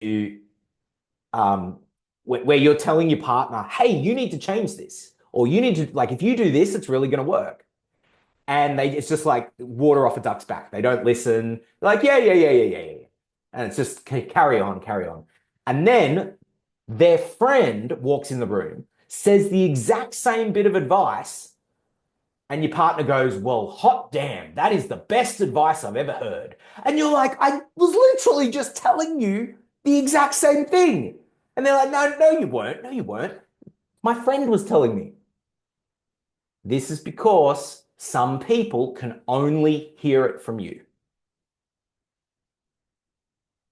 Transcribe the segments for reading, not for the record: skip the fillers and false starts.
you where you're telling your partner, hey, you need to change this, or you need to, like, if you do this, it's really going to work. And it's just like water off a duck's back. They don't listen. They're like, yeah, yeah, yeah, yeah, yeah, yeah. And it's just carry on, carry on. And then their friend walks in the room, says the exact same bit of advice, and your partner goes, well, hot damn, that is the best advice I've ever heard. And you're like, I was literally just telling you the exact same thing. And they're like, no, no, you weren't. No, you weren't. My friend was telling me. This is because some people can only hear it from you.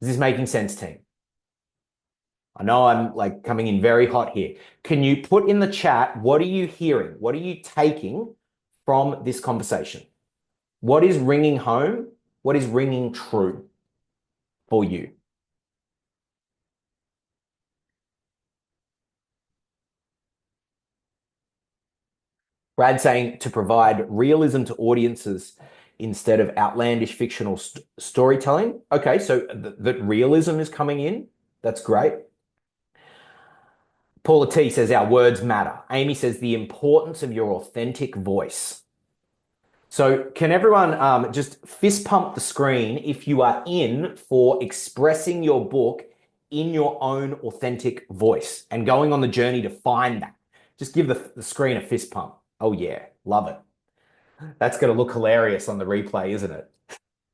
Is this making sense, team? I know I'm like coming in very hot here. Can you put in the chat, what are you hearing? What are you taking from this conversation? What is ringing home? What is ringing true for you? Brad saying to provide realism to audiences instead of outlandish fictional storytelling. Okay, so that realism is coming in. That's great. Paula T says our words matter. Amy says the importance of your authentic voice. So can everyone just fist pump the screen if you are in for expressing your book in your own authentic voice and going on the journey to find that? Just give the screen a fist pump. Oh yeah, love it. That's going to look hilarious on the replay, isn't it?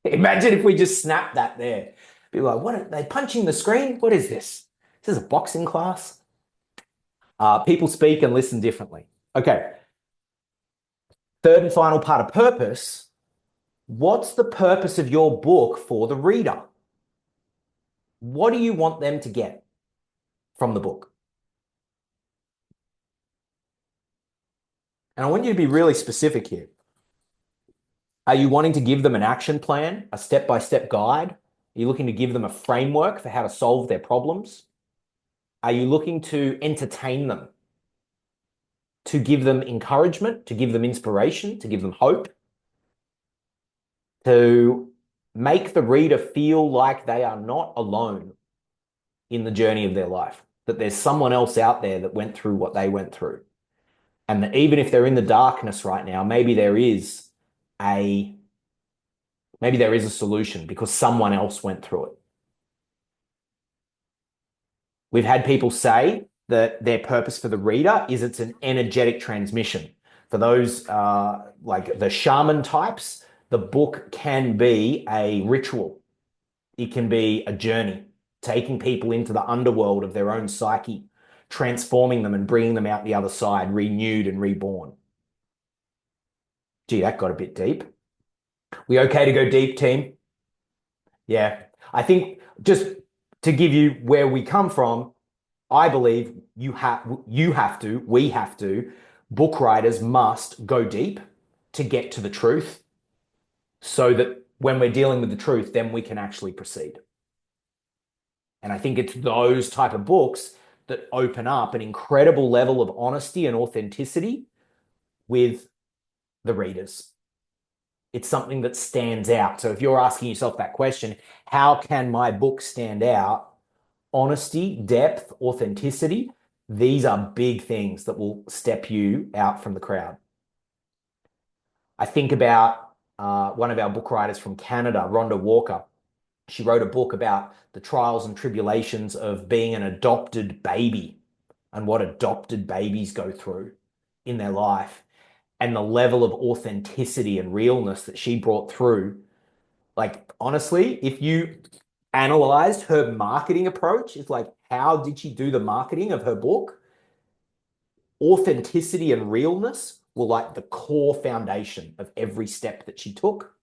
Imagine if we just snapped that there. Be like, what are they punching the screen? What is this? This is a boxing class? People speak and listen differently. Okay. Third and final part of purpose. What's the purpose of your book for the reader? What do you want them to get from the book? And I want you to be really specific here. Are you wanting to give them an action plan, a step-by-step guide? Are you looking to give them a framework for how to solve their problems? Are you looking to entertain them? To give them encouragement, to give them inspiration, to give them hope? To make the reader feel like they are not alone in the journey of their life, that there's someone else out there that went through what they went through. And that even if they're in the darkness right now, maybe there is a solution because someone else went through it. We've had people say that their purpose for the reader is it's an energetic transmission. For those like the shaman types, the book can be a ritual. It can be a journey, taking people into the underworld of their own psyche, transforming them and bringing them out the other side, renewed and reborn. Gee, that got a bit deep. We okay to go deep, team? Yeah. I think just to give you where we come from, I believe we have to, book writers must go deep to get to the truth so that when we're dealing with the truth, then we can actually proceed. And I think it's those type of books that open up an incredible level of honesty and authenticity with the readers. It's something that stands out. So if you're asking yourself that question, how can my book stand out? Honesty, depth, authenticity, these are big things that will step you out from the crowd. I think about one of our book writers from Canada, Rhonda Walker. She wrote a book about the trials and tribulations of being an adopted baby and what adopted babies go through in their life and the level of authenticity and realness that she brought through. Like, honestly, if you analyzed her marketing approach, it's like, how did she do the marketing of her book? Authenticity and realness were like the core foundation of every step that she took.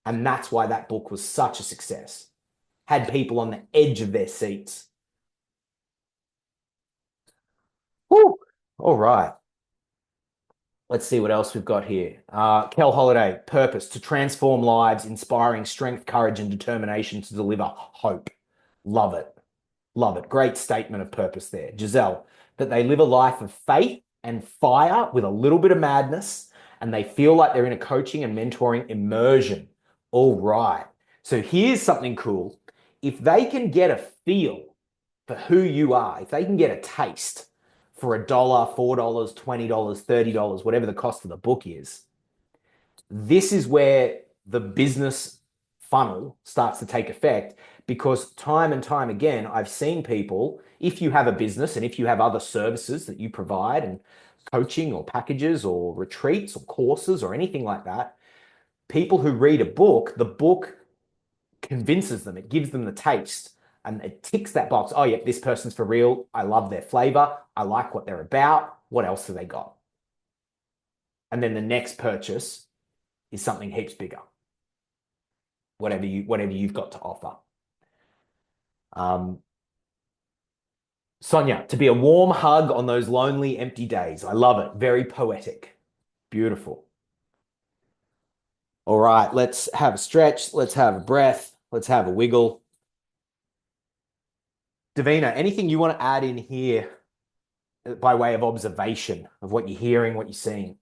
And that's why that book was such a success. Had people on the edge of their seats. Whew. All right. Let's see what else we've got here. Kel Holiday, purpose to transform lives, inspiring strength, courage, and determination to deliver hope. Love it. Love it. Great statement of purpose there. Giselle, that they live a life of faith and fire with a little bit of madness, and they feel like they're in a coaching and mentoring immersion. All right. So here's something cool. If they can get a feel for who you are, if they can get a taste for $1, $4, $20, $30, whatever the cost of the book is, this is where the business funnel starts to take effect, because time and time again, I've seen people, if you have a business and if you have other services that you provide and coaching or packages or retreats or courses or anything like that, people who read a book, the book convinces them, it gives them the taste and it ticks that box. Oh, yeah, this person's for real. I love their flavor. I like what they're about. What else have they got? And then the next purchase is something heaps bigger. Whatever you've got to offer. Sonia, to be a warm hug on those lonely, empty days. I love it. Very poetic. Beautiful. All right, let's have a stretch. Let's have a breath. Let's have a wiggle. Davina, anything you want to add in here by way of observation of what you're hearing, what you're seeing?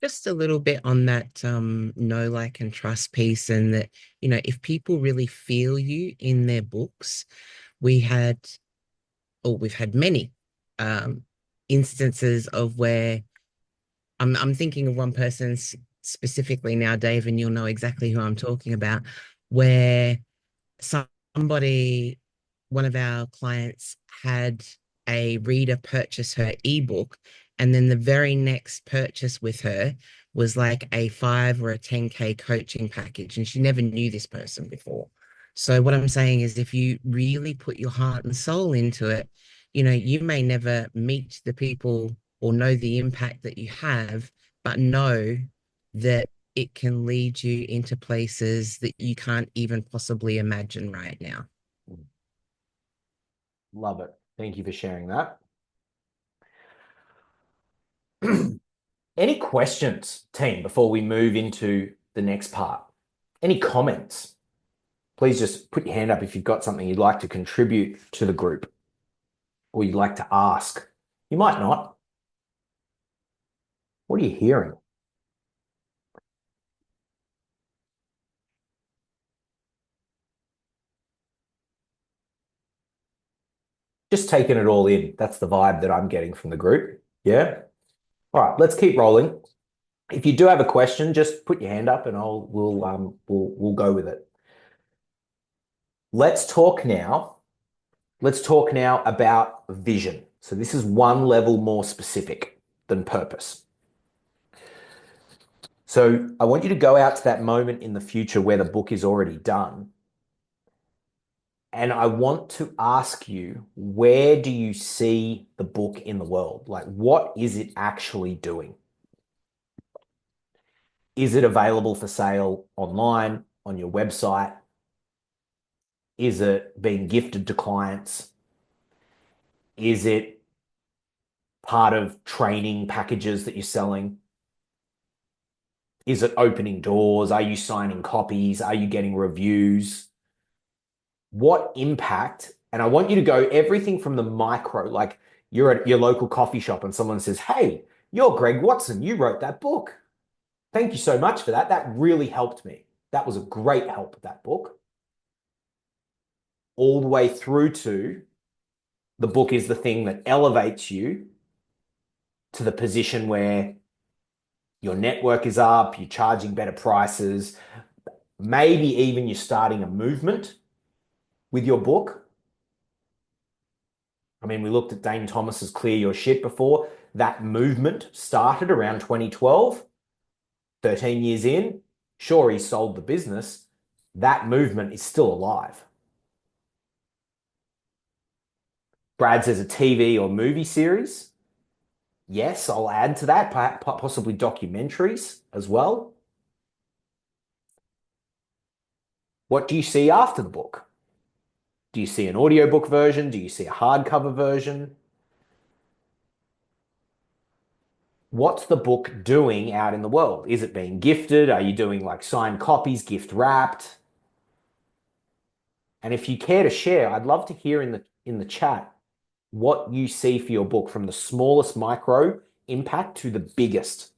Just a little bit on that know, like, and trust piece, and that, if people really feel you in their books, we had, or we've had many um instances of where I'm thinking of one person specifically now, Dave, and you'll know exactly who I'm talking about, where somebody, one of our clients, had a reader purchase her ebook, and then the very next purchase with her was like a 5 or a 10K coaching package, and she never knew this person before. So what I'm saying is, if you really put your heart and soul into it, you may never meet the people or know the impact that you have, but know that it can lead you into places that you can't even possibly imagine right now. Love it. Thank you for sharing that. Any questions, team, before we move into the next part? Any comments? Please just put your hand up if you've got something you'd like to contribute to the group or you'd like to ask. You might not. What are you hearing? Just taking it all in. That's the vibe that I'm getting from the group. Yeah. All right, let's keep rolling. If you do have a question, just put your hand up and we'll go with it. Let's talk now. Let's talk now about vision. So this is one level more specific than purpose. So I want you to go out to that moment in the future where the book is already done. And I want to ask you, where do you see the book in the world? Like, what is it actually doing? Is it available for sale online, on your website? Is it being gifted to clients? Is it part of training packages that you're selling? Is it opening doors? Are you signing copies? Are you getting reviews? What impact? And I want you to go everything from the micro, like you're at your local coffee shop and someone says, "Hey, you're Greg Watson. You wrote that book. Thank you so much for that. That really helped me. That was a great help, that book." All the way through to the book is the thing that elevates you to the position where your network is up, you're charging better prices, maybe even you're starting a movement with your book. I mean, we looked at Dane Thomas's Clear Your Shit before. That movement started around 2012, 13 years in. Sure, he sold the business. That movement is still alive. Brad says a TV or movie series. Yes, I'll add to that, possibly documentaries as well. What do you see after the book? Do you see an audiobook version? Do you see a hardcover version? What's the book doing out in the world? Is it being gifted? Are you doing like signed copies, gift wrapped? And if you care to share, I'd love to hear in the chat what you see for your book, from the smallest micro impact to the biggest.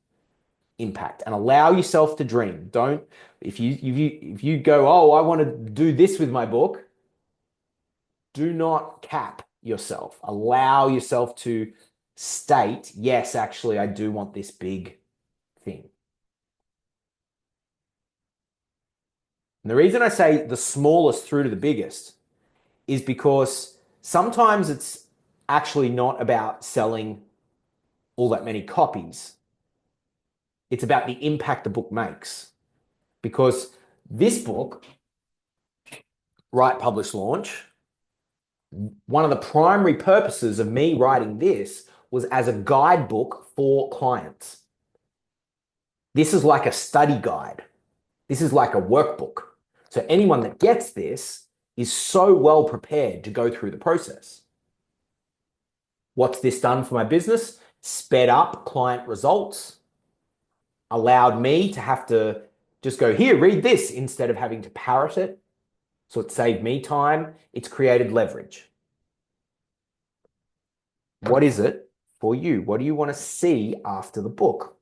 impact and allow yourself to dream. Don't if you go, oh, I want to do this with my book, do not cap yourself. Allow yourself to state, yes, actually, I do want this big thing. And the reason I say the smallest through to the biggest is because sometimes it's actually not about selling all that many copies. It's about the impact the book makes. Because this book, Write, Publish, Launch, one of the primary purposes of me writing this was as a guidebook for clients. This is like a study guide. This is like a workbook. So anyone that gets this is so well prepared to go through the process. What's this done for my business? Sped up client results, allowed me to have to just go, here, read this, instead of having to parrot it. So it saved me time. It's created leverage. What is it for you? What do you want to see after the book?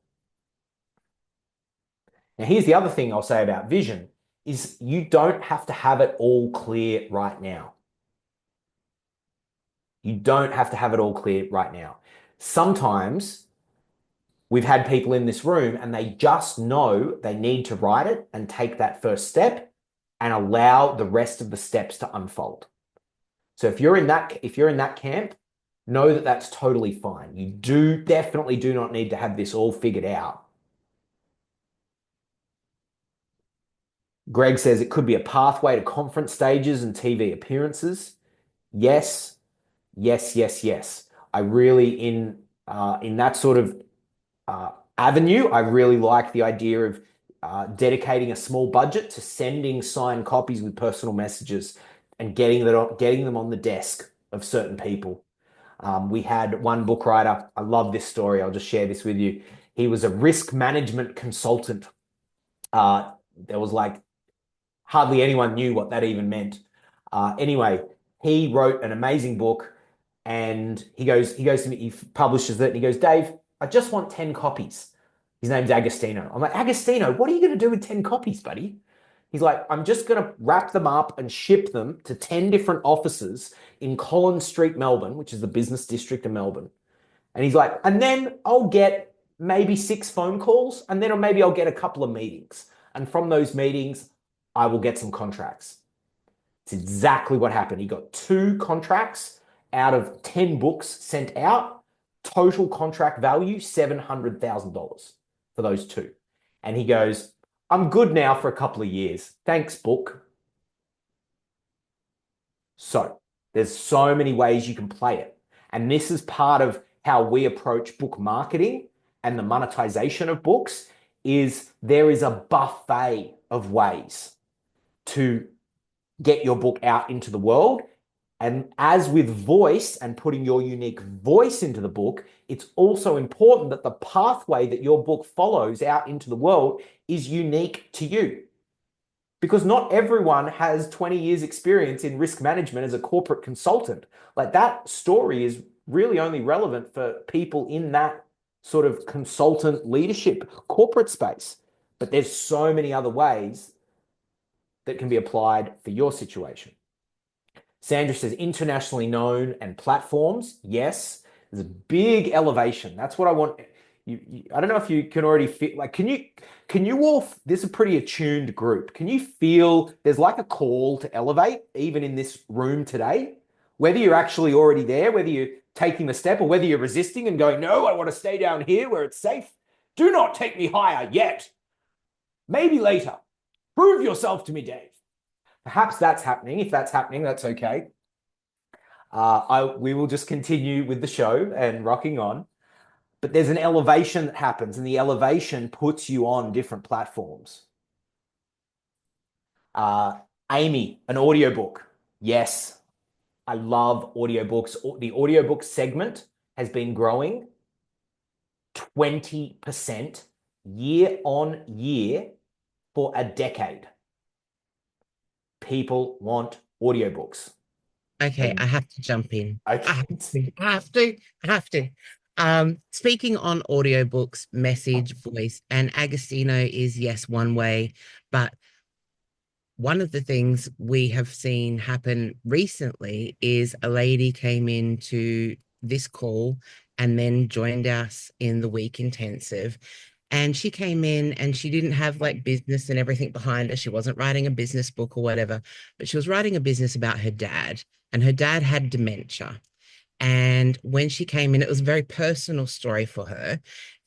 Now, here's the other thing I'll say about vision is you don't have to have it all clear right now. You don't have to have it all clear right now. Sometimes we've had people in this room and they just know they need to write it and take that first step and allow the rest of the steps to unfold. So if you're in that camp, know that that's totally fine. You definitely do not need to have this all figured out. Greg says it could be a pathway to conference stages and TV appearances. Yes, yes, yes, yes. I really, in that sort of avenue, I really like the idea of dedicating a small budget to sending signed copies with personal messages and getting them on the desk of certain people. We had one book writer. I love this story. I'll just share this with you. He was a risk management consultant. There was like hardly anyone knew what that even meant. Anyway, he wrote an amazing book, and he goes to me, he publishes it, and he goes, Dave, I just want 10 copies. His name's Agostino. I'm like, Agostino, what are you going to do with 10 copies, buddy? He's like, I'm just going to wrap them up and ship them to 10 different offices in Collins Street, Melbourne, which is the business district of Melbourne. And he's like, and then I'll get maybe 6 phone calls, and then maybe I'll get a couple of meetings. And from those meetings, I will get some contracts. It's exactly what happened. He got 2 contracts out of 10 books sent out. Total contract value, $700,000 for those 2. And he goes, I'm good now for a couple of years. Thanks, book. So there's so many ways you can play it. And this is part of how we approach book marketing and the monetization of books is there is a buffet of ways to get your book out into the world. And as with voice and putting your unique voice into the book, it's also important that the pathway that your book follows out into the world is unique to you. Because not everyone has 20 years experience in risk management as a corporate consultant. Like that story is really only relevant for people in that sort of consultant leadership corporate space. But there's so many other ways that can be applied for your situation. Sandra says internationally known and platforms. Yes, there's a big elevation. That's what I want. I don't know if you can already feel like, can you all, this is a pretty attuned group. Can you feel there's like a call to elevate even in this room today? Whether you're actually already there, whether you're taking the step or whether you're resisting and going, no, I want to stay down here where it's safe. Do not take me higher yet. Maybe later. Prove yourself to me, Dave. Perhaps that's happening. If that's happening, that's okay. We will just continue with the show and rocking on. But there's an elevation that happens, and the elevation puts you on different platforms. Amy, an audiobook. Yes, I love audiobooks. The audiobook segment has been growing 20% year on year for a decade. People want audiobooks. Okay, I have to jump in. Okay. I have to. Speaking on audiobooks, message, voice, and Agostino is yes, one way, but one of the things we have seen happen recently is a lady came into this call and then joined us in the week intensive. And she came in and she didn't have like business and everything behind her. She wasn't writing a business book or whatever, but she was writing a business about her dad. And her dad had dementia. And when she came in, it was a very personal story for her.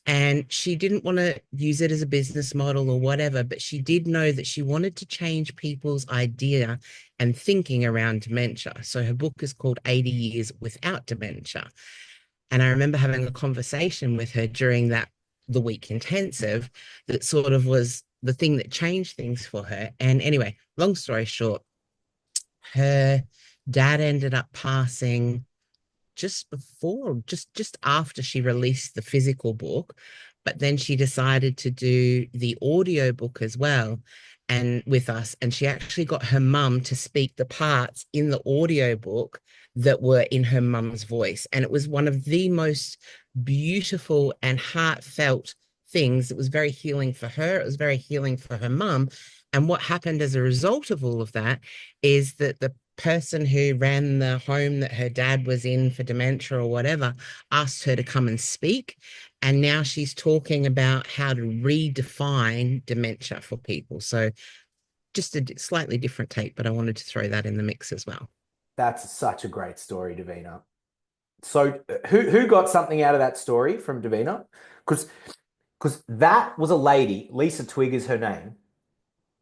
And she didn't want to use it as a business model or whatever, but she did know that she wanted to change people's idea and thinking around dementia. So her book is called 80 Years Without Dementia. And I remember having a conversation with her during the week intensive that sort of was the thing that changed things for her. And anyway, long story short, her dad ended up passing just after she released the physical book, but then she decided to do the audio book as well and with us, and she actually got her mum to speak the parts in the audio book that were in her mum's voice, and it was one of the most beautiful and heartfelt things. It was very healing for her, it was very healing for her mum. And what happened as a result of all of that is that the person who ran the home that her dad was in for dementia or whatever asked her to come and speak. And now she's talking about how to redefine dementia for people. So just a slightly different take, but I wanted to throw that in the mix as well. That's such a great story, Davina. So who got something out of that story from Davina? Because that was a lady, Lisa Twigg is her name.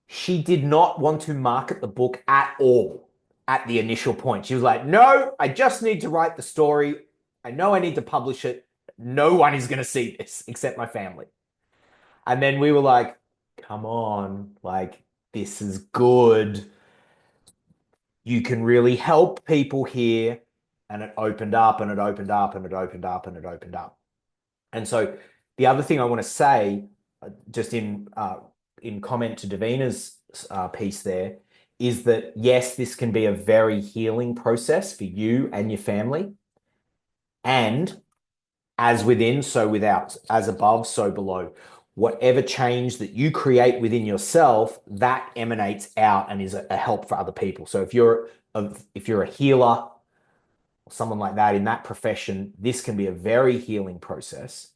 She did not want to market the book at all at the initial point. She was like, no, I just need to write the story. I know I need to publish it. No one is going to see this except my family. And then we were like, come on, like, this is good. You can really help people here. And it opened up and it opened up and it opened up and it opened up. And so the other thing I want to say, just in comment to Davina's piece there, is that yes, this can be a very healing process for you and your family. And as within, so without, as above, so below. Whatever change that you create within yourself, that emanates out and is a help for other people. So if you're a healer or someone like that in that profession, this can be a very healing process.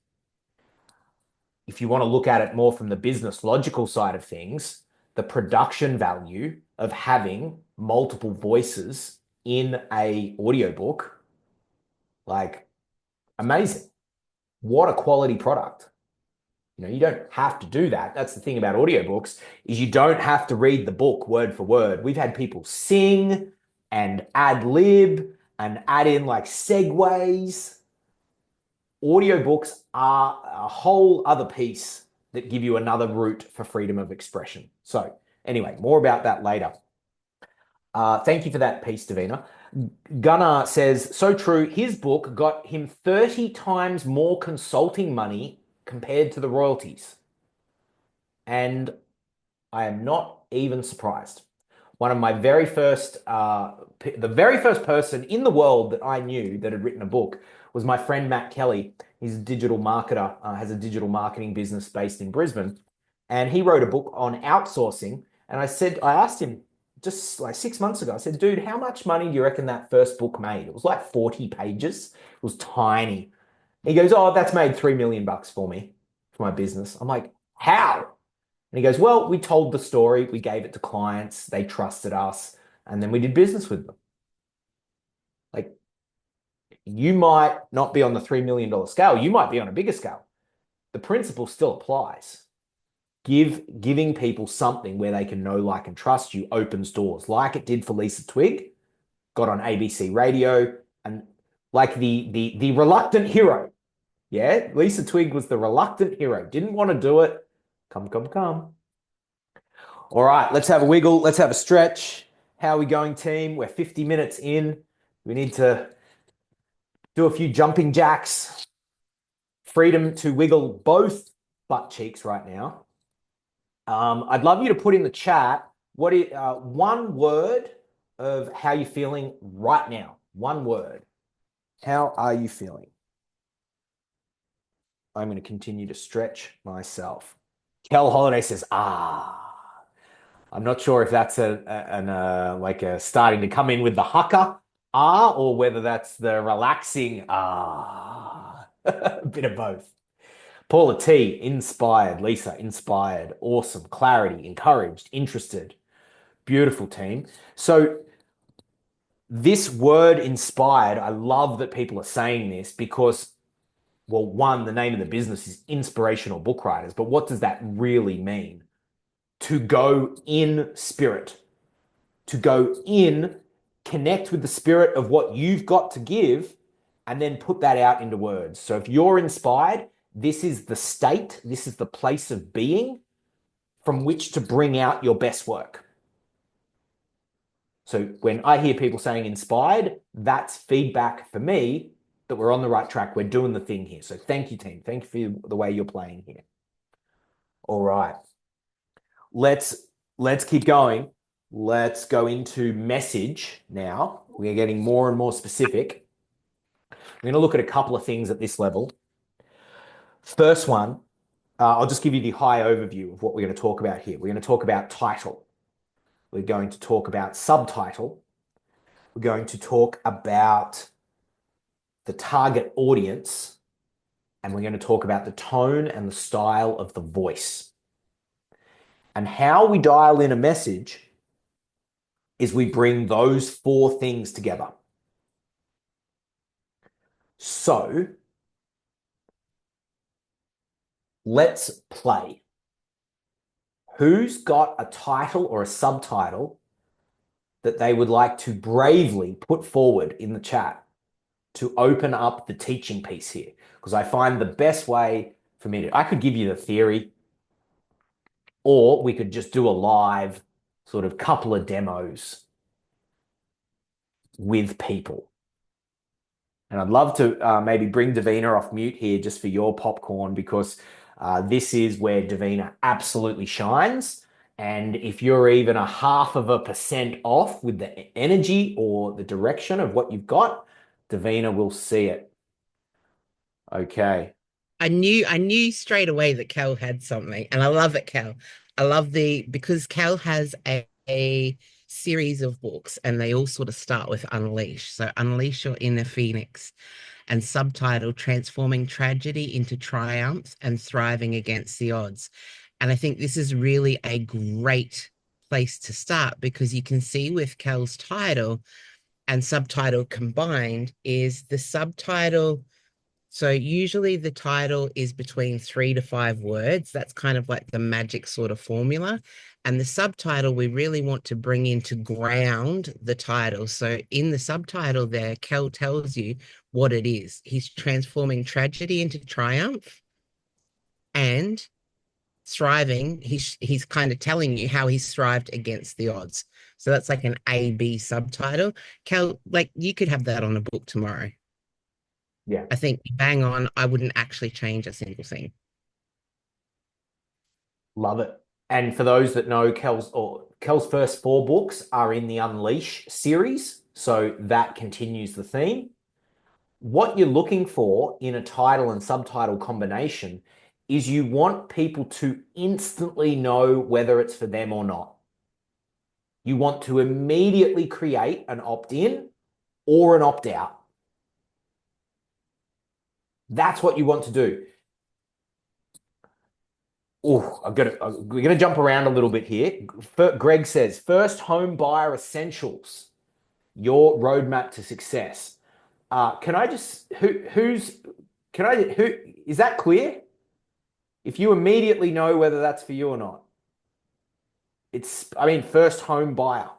If you want to look at it more from the business logical side of things, the production value of having multiple voices in a audiobook, like amazing. What a quality product. You don't have to do that. That's the thing about audiobooks is you don't have to read the book word for word. We've had people sing and ad lib and add in like segues. Audiobooks are a whole other piece that give you another route for freedom of expression. So anyway, more about that later. Thank you for that piece, Davina. Gunnar says, so true. His book got him 30 times more consulting money compared to the royalties. And I am not even surprised. One of my very first, the very first person in the world that I knew that had written a book was my friend Matt Kelly. He's a digital marketer, has a digital marketing business based in Brisbane. And he wrote a book on outsourcing. And I asked him just like 6 months ago, I said, dude, how much money do you reckon that first book made? It was like 40 pages. It was tiny. He goes, oh, that's made 3 million bucks for me, for my business. I'm like, how? And he goes, well, we told the story, we gave it to clients, they trusted us, and then we did business with them. Like, you might not be on the $3 million scale, you might be on a bigger scale. The principle still applies. Giving people something where they can know, like, and trust you opens doors, like it did for Lisa Twigg, got on ABC radio, and like the reluctant hero. Yeah, Lisa Twigg was the reluctant hero, didn't want to do it. Come, come, come. All right, let's have a wiggle. Let's have a stretch. How are we going, team? We're 50 minutes in. We need to do a few jumping jacks. Freedom to wiggle both butt cheeks right now. I'd love you to put in the chat one word of how you're feeling right now. One word. How are you feeling? I'm going to continue to stretch myself. Kel Holiday says, ah. I'm not sure if that's like a starting to come in with the haka or whether that's the relaxing a bit of both. Paula T, inspired. Lisa, inspired. Awesome. Clarity, encouraged, interested. Beautiful team. So this word inspired, I love that people are saying this because, well, one, the name of the business is Inspirational Book Writers, but what does that really mean? To go in spirit, to go in, connect with the spirit of what you've got to give, and then put that out into words. So if you're inspired, this is the state, this is the place of being from which to bring out your best work. So when I hear people saying inspired, that's feedback for me that we're on the right track. We're doing the thing here. So thank you, team. Thank you for the way you're playing here. All right. Let's keep going. Let's go into message now. We're getting more and more specific. We're going to look at a couple of things at this level. First one, I'll just give you the high overview of what we're going to talk about here. We're going to talk about title. We're going to talk about subtitle. We're going to talk about the target audience, and we're going to talk about the tone and the style of the voice. And how we dial in a message is we bring those four things together. So let's play. Who's got a title or a subtitle that they would like to bravely put forward in the chat to open up the teaching piece here? Because I find the best way for me to, I could give you the theory, or we could just do a live sort of couple of demos with people. And I'd love to maybe bring Davina off mute here just for your popcorn, because this is where Davina absolutely shines. And if you're even a 0.5% off with the energy or the direction of what you've got, Davina will see it. Okay. I knew straight away that Cal had something, and I love it, Cal. I love because Cal has a series of books, and they all sort of start with Unleash. So Unleash Your Inner Phoenix, and subtitle Transforming Tragedy into Triumph and Thriving Against the Odds. And I think this is really a great place to start, because you can see with Cal's title and subtitle combined is the subtitle. So usually the title is between 3 to 5 words. That's kind of like the magic sort of formula. And the subtitle, we really want to bring in to ground the title. So in the subtitle there, Kel tells you what it is. He's transforming tragedy into triumph and thriving. He's kind of telling you how he's thrived against the odds. So that's like an A-B subtitle. Kel, like you could have that on a book tomorrow. Yeah. I think bang on. I wouldn't actually change a single thing. Love it. And for those that know, Kel's first 4 books are in the Unleash series. So that continues the theme. What you're looking for in a title and subtitle combination is you want people to instantly know whether it's for them or not. You want to immediately create an opt-in or an opt-out. That's what you want to do. Oh, we're going to jump around a little bit here. Greg says, first home buyer essentials, your roadmap to success. Can I just, who, is that clear? If you immediately know whether that's for you or not. First home buyer,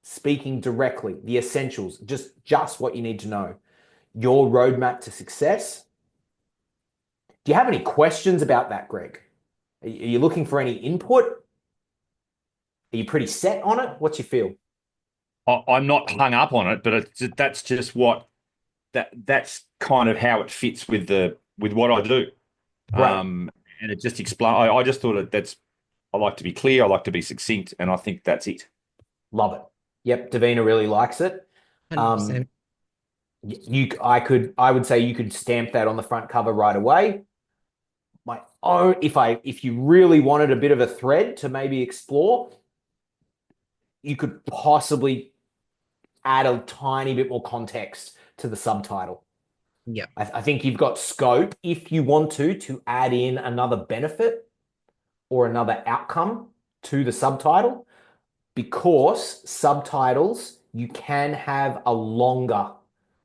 speaking directly, the essentials, just what you need to know. Your roadmap to success. Do you have any questions about that, Greg? Are you looking for any input? Are you pretty set on it? What's your feel? I'm not hung up on it, but that's just that's kind of how it fits with what I do. Right. And it just explain. I just thought I like to be clear, I like to be succinct, and I think that's it. Love it. Yep, Davina really likes it. 100%. I would say you could stamp that on the front cover right away. My own, if you really wanted a bit of a thread to maybe explore, you could possibly add a tiny bit more context to the subtitle. Yeah. I think you've got scope if you want to add in another benefit or another outcome to the subtitle, because subtitles, you can have a longer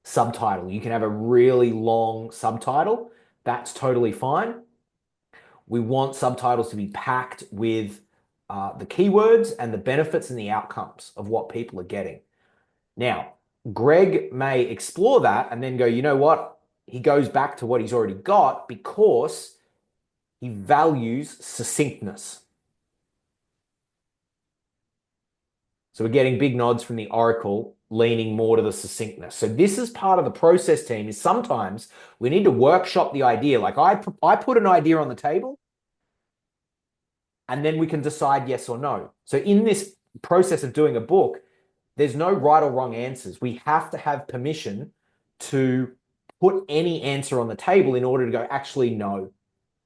subtitle. You can have a really long subtitle. That's totally fine. We want subtitles to be packed with the keywords and the benefits and the outcomes of what people are getting. Now, Greg may explore that and then go, you know what? He goes back to what he's already got because he values succinctness. So we're getting big nods from the Oracle, leaning more to the succinctness. So this is part of the process team, is sometimes we need to workshop the idea. Like I put an idea on the table and then we can decide yes or no. So in this process of doing a book, there's no right or wrong answers. We have to have permission to put any answer on the table in order to go, actually, no,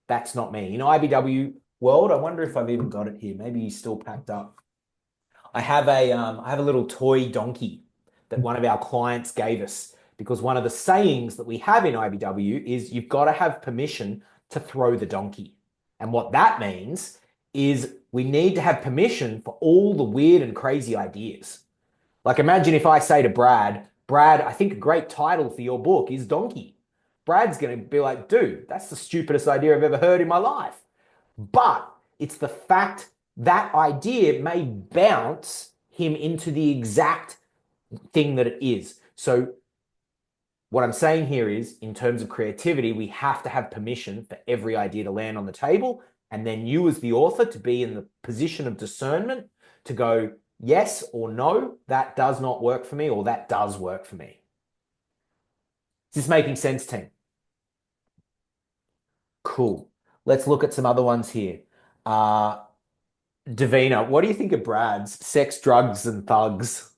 that's not me. In IBW world, I wonder if I've even got it here. Maybe he's still packed up. I have a little toy donkey that one of our clients gave us, because one of the sayings that we have in IBW is you've got to have permission to throw the donkey. And what that means is we need to have permission for all the weird and crazy ideas. Like imagine if I say to Brad, I think a great title for your book is Donkey. Brad's going to be like, dude, that's the stupidest idea I've ever heard in my life. But it's the fact that idea may bounce him into the exact thing that it is. So what I'm saying here is, in terms of creativity, we have to have permission for every idea to land on the table. And then you as the author to be in the position of discernment to go, yes or no, that does not work for me, or that does work for me. Is this making sense, team? Cool. Let's look at some other ones here. Davina, what do you think of Brad's sex, drugs, and thugs?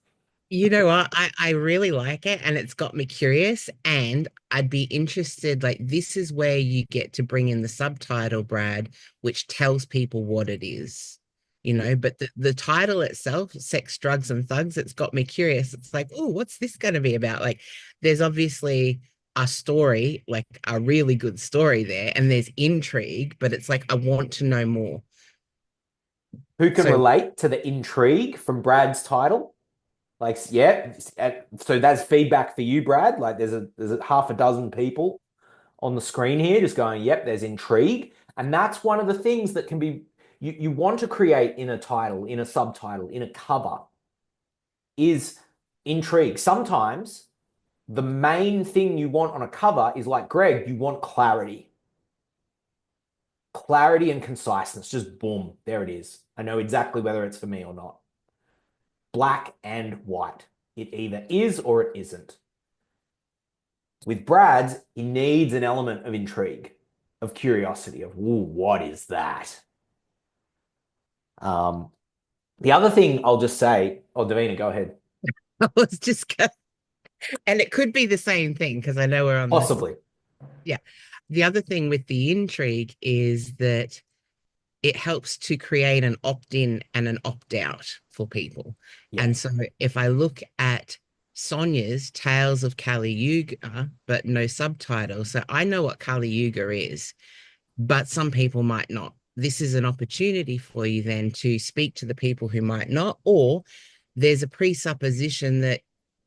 You know what? I really like it, and it's got me curious, and I'd be interested. Like, this is where you get to bring in the subtitle, Brad, which tells people what it is, but the title itself, Sex, Drugs, and Thugs, it's got me curious. It's like, oh, what's this going to be about? Like, there's obviously a story, like a really good story there, and there's intrigue, but it's like, I want to know more. Who can So, relate to the intrigue from Brad's title? Like, yeah. So that's feedback for you, Brad. Like, there's a half a dozen people on the screen here just going, yep, there's intrigue. And that's one of the things that can be, you want to create in a title, in a subtitle, in a cover, is intrigue. Sometimes the main thing you want on a cover is like Greg, you want clarity. Clarity and conciseness, just boom, there it is. I know exactly whether it's for me or not. Black and white. It either is or it isn't. With Brad's, he needs an element of intrigue, of curiosity, of, ooh, what is that? The other thing I'll just say, oh, Davina, go ahead. I was just and it could be the same thing because I know we're on this. Possibly. Yeah. The other thing with the intrigue is that it helps to create an opt-in and an opt-out for people. Yeah. And so if I look at Sonia's Tales of Kali Yuga, but no subtitle, so I know what Kali Yuga is, but some people might not. This is an opportunity for you then to speak to the people who might not, or there's a presupposition that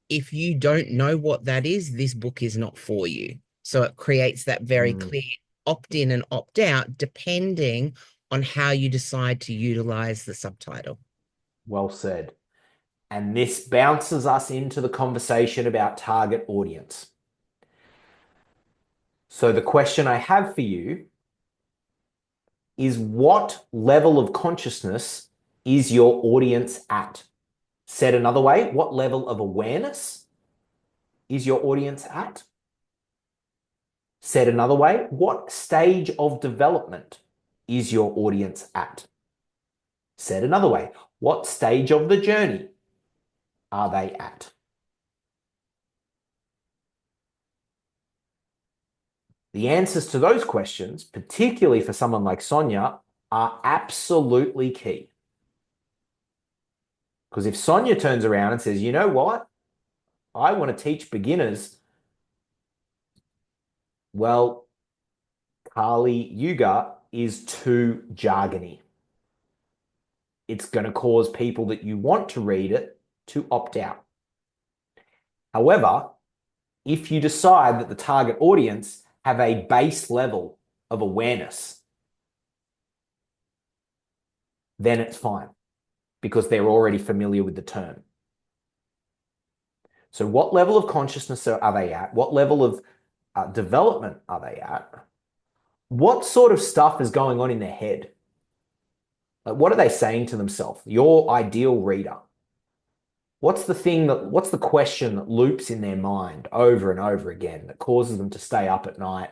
if you don't know what that is, this book is not for you. So it creates that very clear opt-in and opt-out depending on how you decide to utilize the subtitle. Well said. And this bounces us into the conversation about target audience. So the question I have for you is, what level of consciousness is your audience at? Said another way, what level of awareness is your audience at? Said another way, what stage of development is your audience at? Said another way, what stage of the journey are they at? the answers to those questions, particularly for someone like Sonia, are absolutely key. Because if Sonia turns around and says, you know what, I want to teach beginners, well, Kali Yuga is too jargony. It's going to cause people that you want to read it to opt out. However, if you decide that the target audience have a base level of awareness, then it's fine because they're already familiar with the term. So what level of consciousness are they at? What level of development are they at? What sort of stuff is going on in their head? Like, what are they saying to themselves? Your ideal reader. What's the question that loops in their mind over and over again that causes them to stay up at night,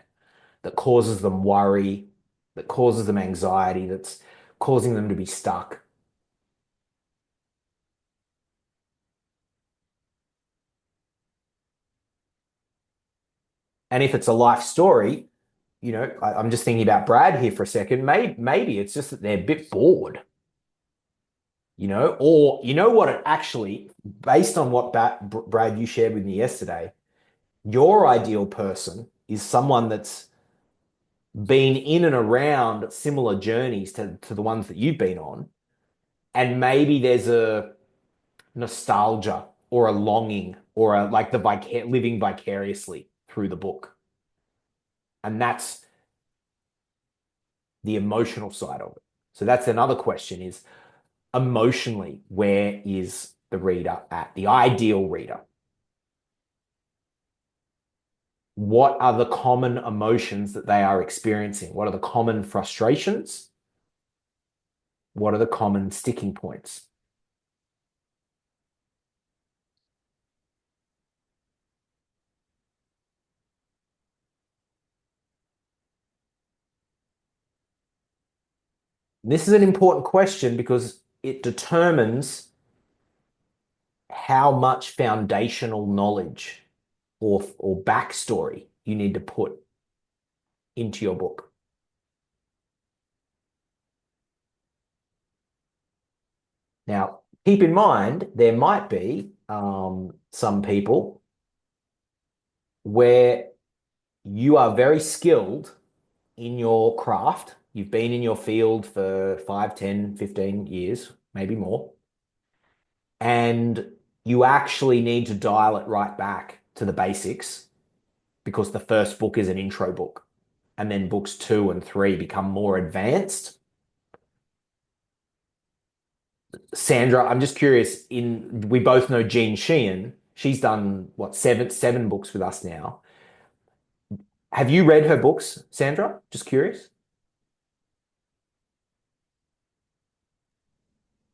that causes them worry, that causes them anxiety, that's causing them to be stuck? And if it's a life story, you know, I'm just thinking about Brad here for a second. Maybe it's just that they're a bit bored, you know, or you know what, it actually, based on what Brad, you shared with me yesterday, your ideal person is someone that's been in and around similar journeys to the ones that you've been on. And maybe there's a nostalgia or a longing or a, like living vicariously through the book. And that's the emotional side of it. So that's another question is, emotionally, where is the reader at? The ideal reader. What are the common emotions that they are experiencing? What are the common frustrations? What are the common sticking points? This is an important question because it determines how much foundational knowledge or backstory you need to put into your book. Now, keep in mind, there might be some people where you are very skilled in your craft. You've been in your field for 5, 10, 15 years, maybe more. And you actually need to dial it right back to the basics because the first book is an intro book. And then books 2 and 3 become more advanced. Sandra, I'm just curious, we both know Jean Sheehan. She's done what, seven books with us now. Have you read her books, Sandra? Just curious.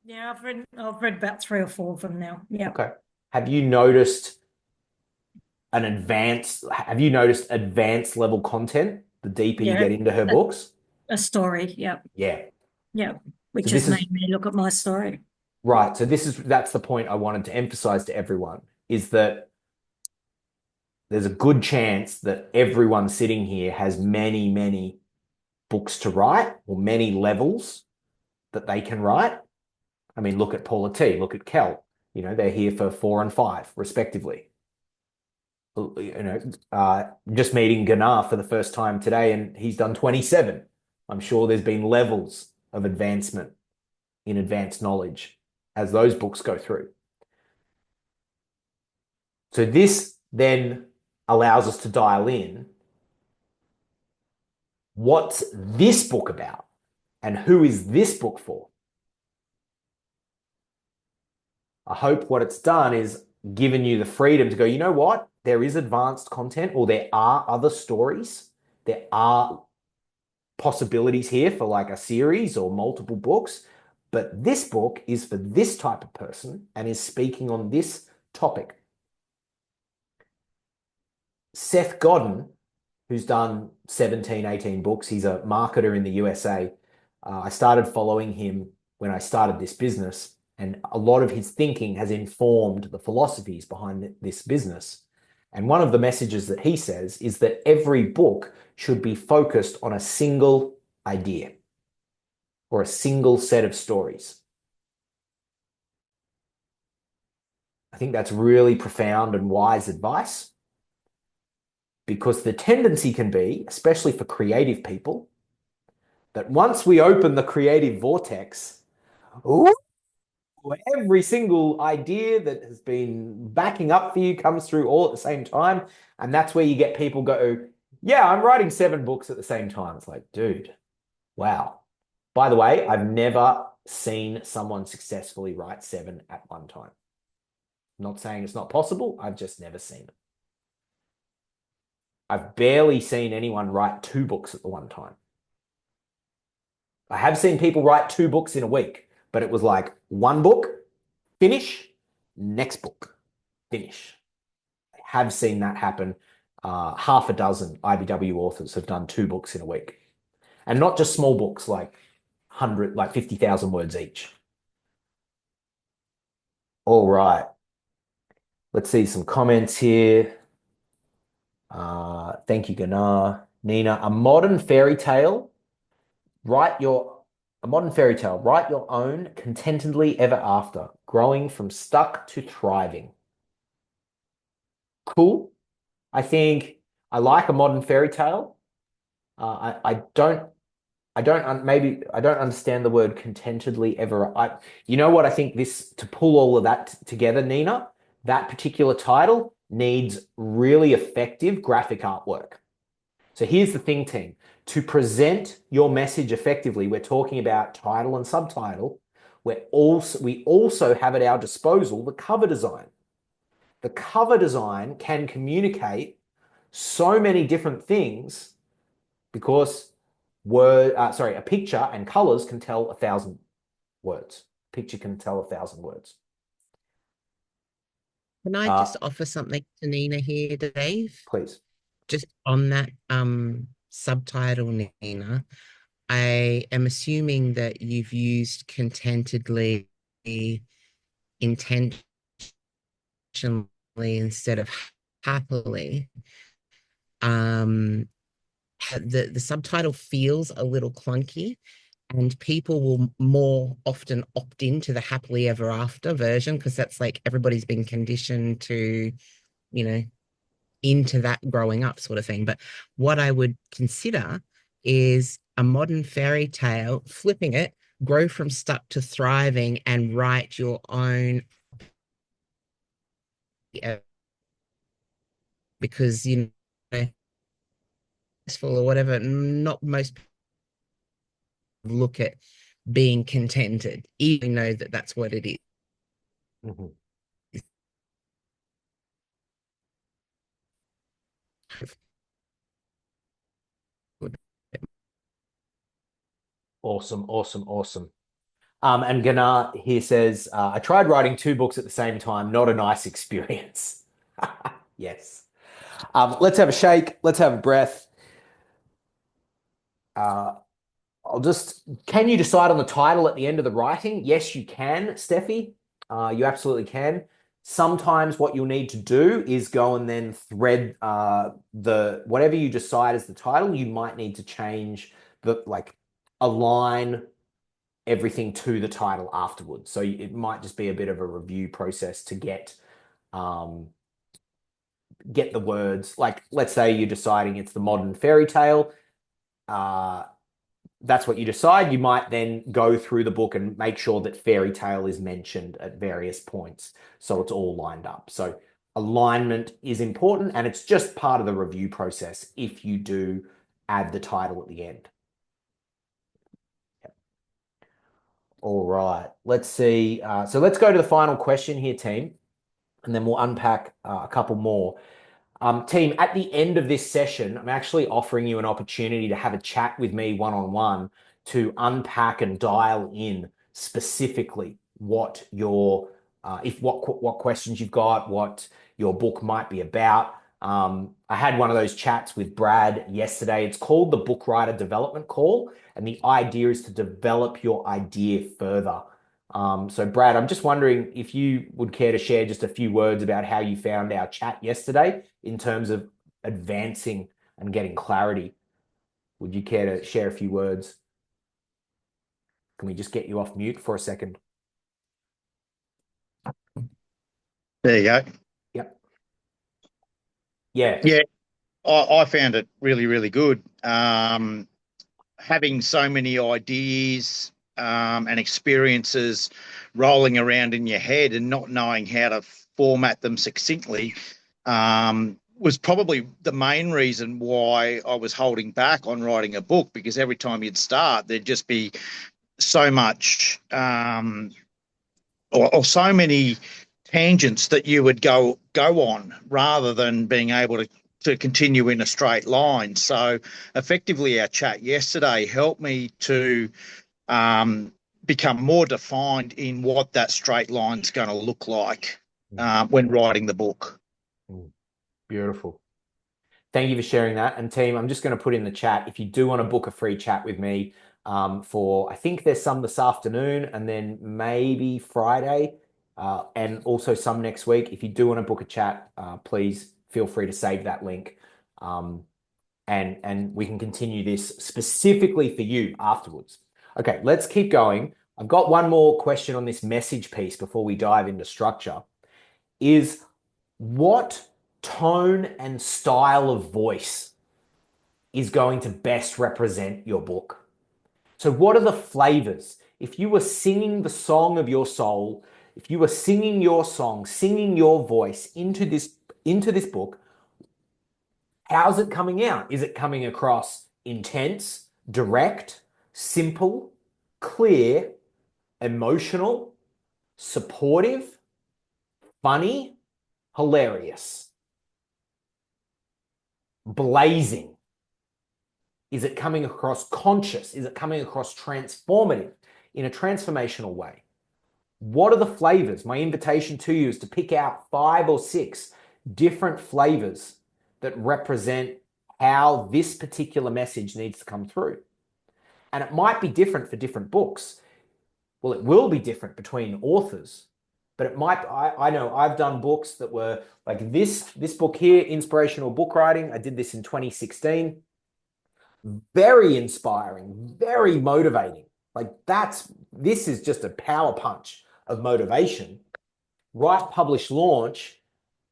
Yeah, I've read about 3 or 4 of them now. Yeah. Okay. Have you noticed advanced level content the deeper you Yeah. get into her books? A story. Yeah. Yeah. Yeah. Which So has this is made me look at my story. right. So that's the point I wanted to emphasize to everyone is that there's a good chance that everyone sitting here has many, many books to write or many levels that they can write. I mean, look at Paula T, look at Kel. You know, they're here for 4 and 5, respectively. You know, just meeting Ganar for the first time today, and he's done 27. I'm sure there's been levels of advancement in advanced knowledge as those books go through. So this then allows us to dial in what's this book about and who is this book for? I hope what it's done is given you the freedom to go, you know what? There is advanced content or there are other stories. There are possibilities here for like a series or multiple books, but this book is for this type of person and is speaking on this topic. Seth Godin, who's done 17, 18 books, he's a marketer in the USA. I started following him when I started this business, and a lot of his thinking has informed the philosophies behind this business. And one of the messages that he says is that every book should be focused on a single idea or a single set of stories. I think that's really profound and wise advice, because the tendency can be, especially for creative people, that once we open the creative vortex, ooh, every single idea that has been backing up for you comes through all at the same time. And that's where you get people go, yeah, I'm writing 7 books at the same time. It's like, dude, wow. By the way, I've never seen someone successfully write 7 at one time. I'm not saying it's not possible. I've just never seen it. I've barely seen anyone write 2 books at the one time. I have seen people write 2 books in a week, but it was like 1 book, finish, next book, finish. I have seen that happen. Half a dozen IBW authors have done 2 books in a week. And not just small books like 50,000 words each. All right. Let's see some comments here. Thank you, Ganar. Nina, a modern fairy tale, write your own contentedly ever after, growing from stuck to thriving. Cool. I think I like a modern fairy tale. I don't understand the word contentedly ever. You know what? I think to pull all of that together, Nina, that particular title needs really effective graphic artwork. So here's the thing, team. To present your message effectively, we're talking about title and subtitle. We also have at our disposal the cover design. The cover design can communicate so many different things because a picture and colors can tell 1,000 words. Picture can tell 1,000 words. Can I just offer something to Nina here, Dave? Please. Just on that subtitle, Nina, I am assuming that you've used contentedly intentionally instead of happily. The subtitle feels a little clunky, and people will more often opt into the happily ever after version because that's like everybody's been conditioned to, into that growing up sort of thing. But what I would consider is a modern fairy tale, flipping it, grow from stuck to thriving, and write your own, because or whatever, not most look at being contented, even know that that's what it is. Mm-hmm. Awesome. And Ganar here says, I tried writing 2 books at the same time. Not a nice experience. Yes. Let's have a shake. Let's have a breath. Can you decide on the title at the end of the writing? Yes, you can, Steffi. You absolutely can. Sometimes what you'll need to do is go and then thread whatever you decide as the title, you might need to change align everything to the title afterwards. So it might just be a bit of a review process to get the words. Like, let's say you're deciding it's the modern fairy tale. That's what you decide. You might then go through the book and make sure that fairy tale is mentioned at various points, so it's all lined up. So alignment is important, and it's just part of the review process if you do add the title at the end. Yep. All right, let's see. So let's go to the final question here, team, and then we'll unpack a couple more. Team, at the end of this session, I'm actually offering you an opportunity to have a chat with me one-on-one to unpack and dial in specifically what what questions you've got, what your book might be about. I had one of those chats with Brad yesterday. It's called the Book Writer Development Call, and the idea is to develop your idea further. So Brad, I'm just wondering if you would care to share just a few words about how you found our chat yesterday in terms of advancing and getting clarity. Would you care to share a few words? Can we just get you off mute for a second? There you go. Yep. Yeah. Yeah, I found it really, really good. Having so many ideas and experiences rolling around in your head and not knowing how to format them succinctly was probably the main reason why I was holding back on writing a book, because every time you'd start, there'd just be so much or so many tangents that you would go on rather than being able to continue in a straight line. So effectively our chat yesterday helped me to become more defined in what that straight line's going to look like when writing the book. Beautiful. Thank you for sharing that. And team, I'm just going to put in the chat, if you do want to book a free chat with me I think there's some this afternoon and then maybe Friday and also some next week. If you do want to book a chat, please feel free to save that link. And we can continue this specifically for you afterwards. Okay, let's keep going. I've got one more question on this message piece before we dive into structure. Is what tone and style of voice is going to best represent your book? So what are the flavors? If you were singing the song of your soul, if you were singing your song, singing your voice into this book, how's it coming out? Is it coming across intense, direct, simple, clear, emotional, supportive, funny, hilarious, blazing? Is it coming across conscious? Is it coming across transformative in a transformational way? What are the flavors? My invitation to you is to pick out 5 or 6 different flavors that represent how this particular message needs to come through. And it might be different for different books. Well, it will be different between authors, but it might, I know I've done books that were like this book here, Inspirational Book Writing. I did this in 2016. Very inspiring, very motivating. Like this is just a power punch of motivation. Write, Publish, Launch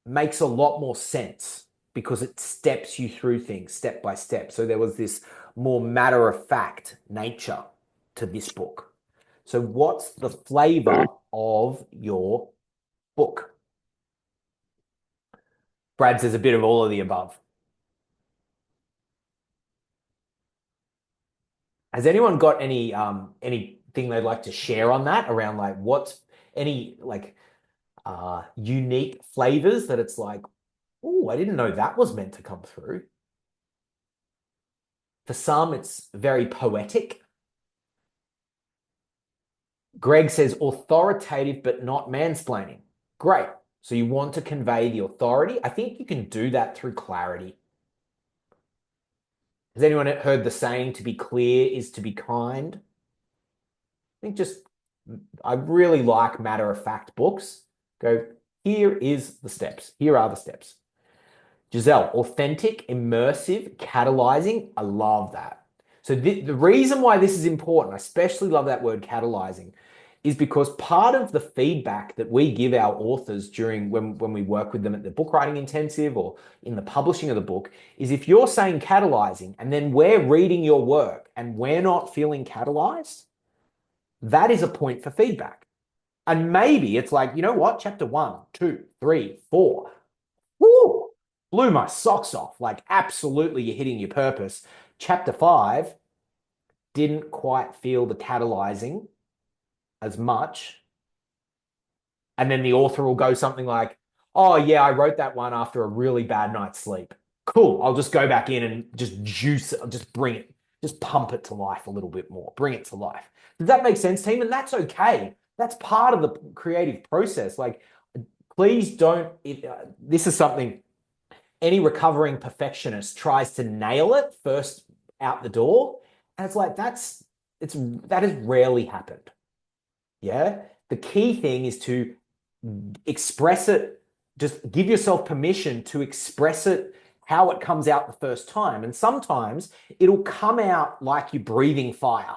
makes a lot more sense because it steps you through things step by step. So there was this more matter-of-fact nature to this book. So what's the flavor of your book? Brad says a bit of all of the above. Has anyone got anything they'd like to share on that around like what's any like unique flavors that it's like, oh, I didn't know that was meant to come through. For some, it's very poetic. Greg says authoritative but not mansplaining. Great. So you want to convey the authority. I think you can do that through clarity. Has anyone heard the saying, to be clear is to be kind? I think I really like matter-of-fact books. Go, here is the steps. Here are the steps. Giselle, authentic, immersive, catalyzing. I love that. So the reason why this is important, I especially love that word catalyzing, is because part of the feedback that we give our authors during when we work with them at the book writing intensive or in the publishing of the book is if you're saying catalyzing and then we're reading your work and we're not feeling catalyzed, that is a point for feedback. And maybe it's like, you know what, chapter 1, 2, 3, 4, woo, blew my socks off. Like absolutely you're hitting your purpose. Chapter 5 didn't quite feel the catalyzing as much. And then the author will go something like, oh yeah, I wrote that one after a really bad night's sleep. Cool, I'll just go back in and just juice it, just bring it, just pump it to life a little bit more, bring it to life. Does that make sense, team? And that's okay. That's part of the creative process. Like, please don't, this is something any recovering perfectionist tries to nail it first out the door. And it's like, that has rarely happened. Yeah. The key thing is to express it, just give yourself permission to express it how it comes out the first time. And sometimes it'll come out like you're breathing fire.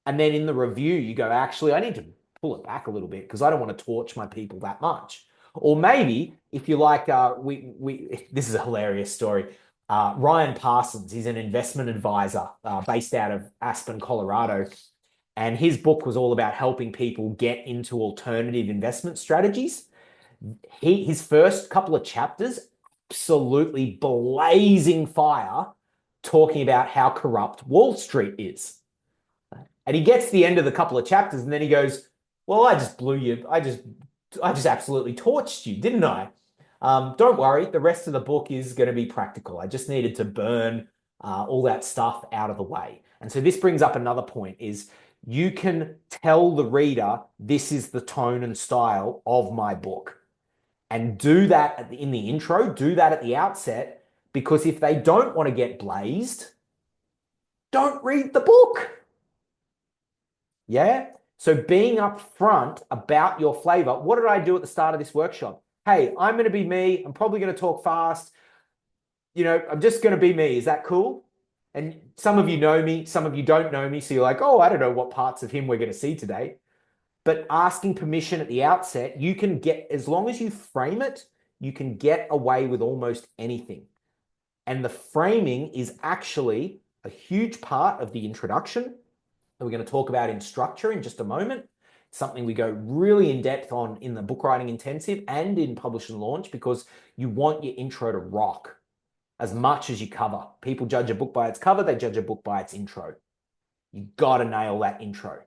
And then in the review, you go, actually, I need to pull it back a little bit because I don't want to torch my people that much. Or maybe if you like, this is a hilarious story. Ryan Parsons, he's an investment advisor based out of Aspen, Colorado. And his book was all about helping people get into alternative investment strategies. His first couple of chapters, absolutely blazing fire, talking about how corrupt Wall Street is. And he gets to the end of the couple of chapters and then he goes, well, I just blew you. I just absolutely torched you, didn't I? Don't worry. The rest of the book is going to be practical. I just needed to burn all that stuff out of the way. And so this brings up another point is you can tell the reader, this is the tone and style of my book. And do that in the intro, do that at the outset, because if they don't want to get blazed, don't read the book. Yeah? So being upfront about your flavor. What did I do at the start of this workshop? Hey, I'm going to be me. I'm probably going to talk fast. You know, I'm just going to be me. Is that cool? And some of you know me, some of you don't know me. So you're like, oh, I don't know what parts of him we're going to see today. But asking permission at the outset, you can get, as long as you frame it, you can get away with almost anything. And the framing is actually a huge part of the introduction that we're going to talk about in structure in just a moment. It's something we go really in depth on in the book writing intensive and in publish and launch, because you want your intro to rock as much as you cover. People judge a book by its cover, they judge a book by its intro. You got to nail that intro.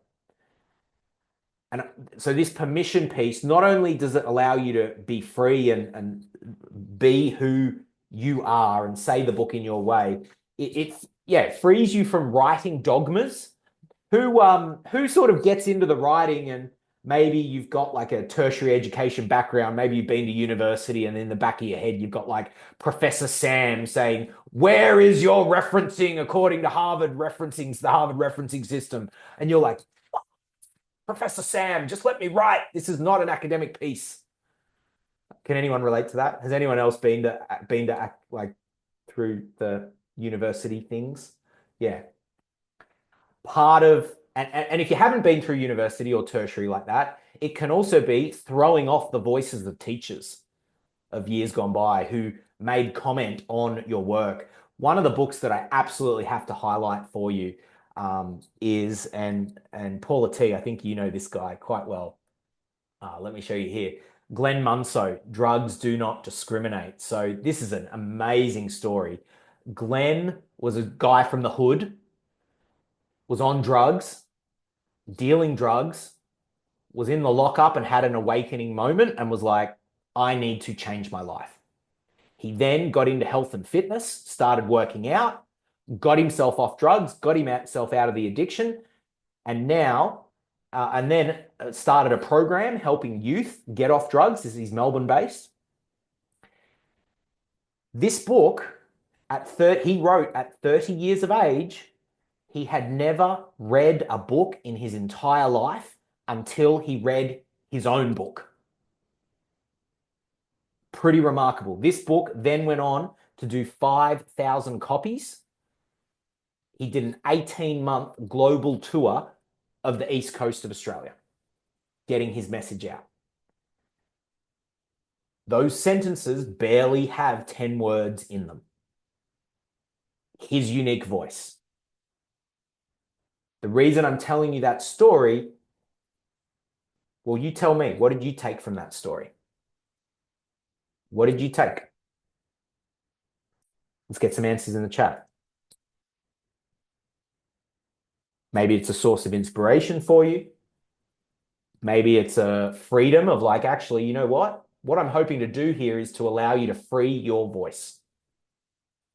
And so this permission piece, not only does it allow you to be free and be who you are and say the book in your way, it frees you from writing dogmas. Who sort of gets into the writing and maybe you've got like a tertiary education background, maybe you've been to university and in the back of your head, you've got like Professor Sam saying, where is your referencing according to the Harvard referencing system? And you're like, Professor Sam, just let me write. This is not an academic piece. Can anyone relate to that? Has anyone else been to like through the university things? Yeah. Part of, and if you haven't been through university or tertiary like that, it can also be throwing off the voices of teachers of years gone by who made comment on your work. One of the books that I absolutely have to highlight for you is, and Paula T, I think you know this guy quite well. Let me show you here. Glenn Munso, Drugs Do Not Discriminate. So this is an amazing story. Glenn was a guy from the hood, was on drugs, dealing drugs, was in the lockup and had an awakening moment and was like, I need to change my life. He then got into health and fitness, started working out, got himself off drugs, got himself out of the addiction, and now, and then started a program helping youth get off drugs. He's Melbourne based. This book, he wrote at 30 years of age. He had never read a book in his entire life until he read his own book. Pretty remarkable. This book then went on to do 5,000 copies. He did an 18-month global tour of the east coast of Australia, getting his message out. Those sentences barely have 10 words in them. His unique voice. The reason I'm telling you that story, well, you tell me, what did you take from that story? What did you take? Let's get some answers in the chat. Maybe it's a source of inspiration for you. Maybe it's a freedom of like, actually, you know what? What I'm hoping to do here is to allow you to free your voice,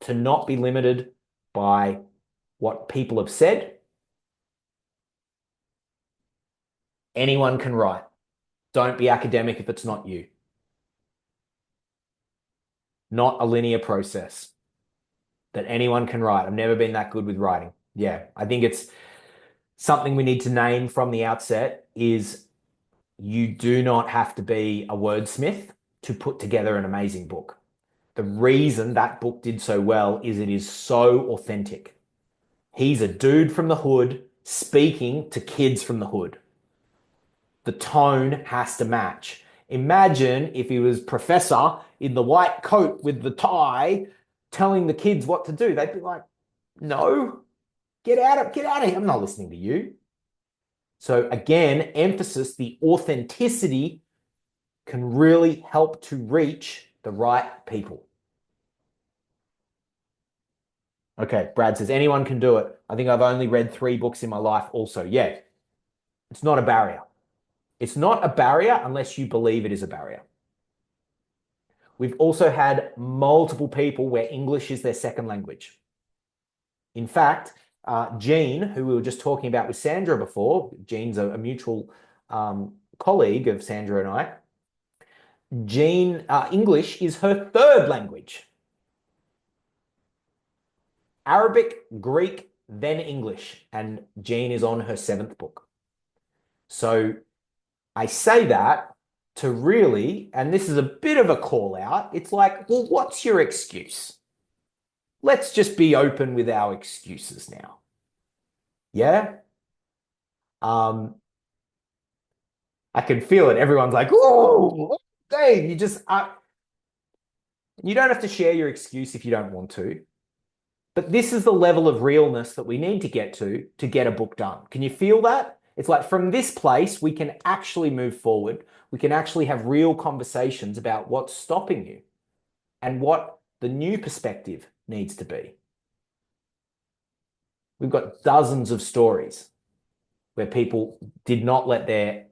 to not be limited by what people have said. Anyone can write. Don't be academic if it's not you. Not a linear process that anyone can write. I've never been that good with writing. Yeah, I think it's something we need to name from the outset is you do not have to be a wordsmith to put together an amazing book. The reason that book did so well is it is so authentic. He's a dude from the hood speaking to kids from the hood. The tone has to match. Imagine if he was professor in the white coat with the tie telling the kids what to do. They'd be like, no, get out of here. I'm not listening to you. So again, emphasis, the authenticity can really help to reach the right people. Okay, Brad says, anyone can do it. I think I've only read 3 books in my life also. Yeah, it's not a barrier. It's not a barrier unless you believe it is a barrier. We've also had multiple people where English is their second language. In fact, Jean, who we were just talking about with Sandra before, Jean's a mutual colleague of Sandra and I. Jean, English is her third language. Arabic, Greek, then English, and Jean is on her 7th book. So I say that to really, and this is a bit of a call out, it's like, well, what's your excuse? Let's just be open with our excuses now. Yeah? I can feel it. Everyone's like, oh, Dave, you just, you don't have to share your excuse if you don't want to. But this is the level of realness that we need to get a book done. Can you feel that? It's like from this place, we can actually move forward. We can actually have real conversations about what's stopping you and what the new perspective needs to be. We've got dozens of stories where people did not let their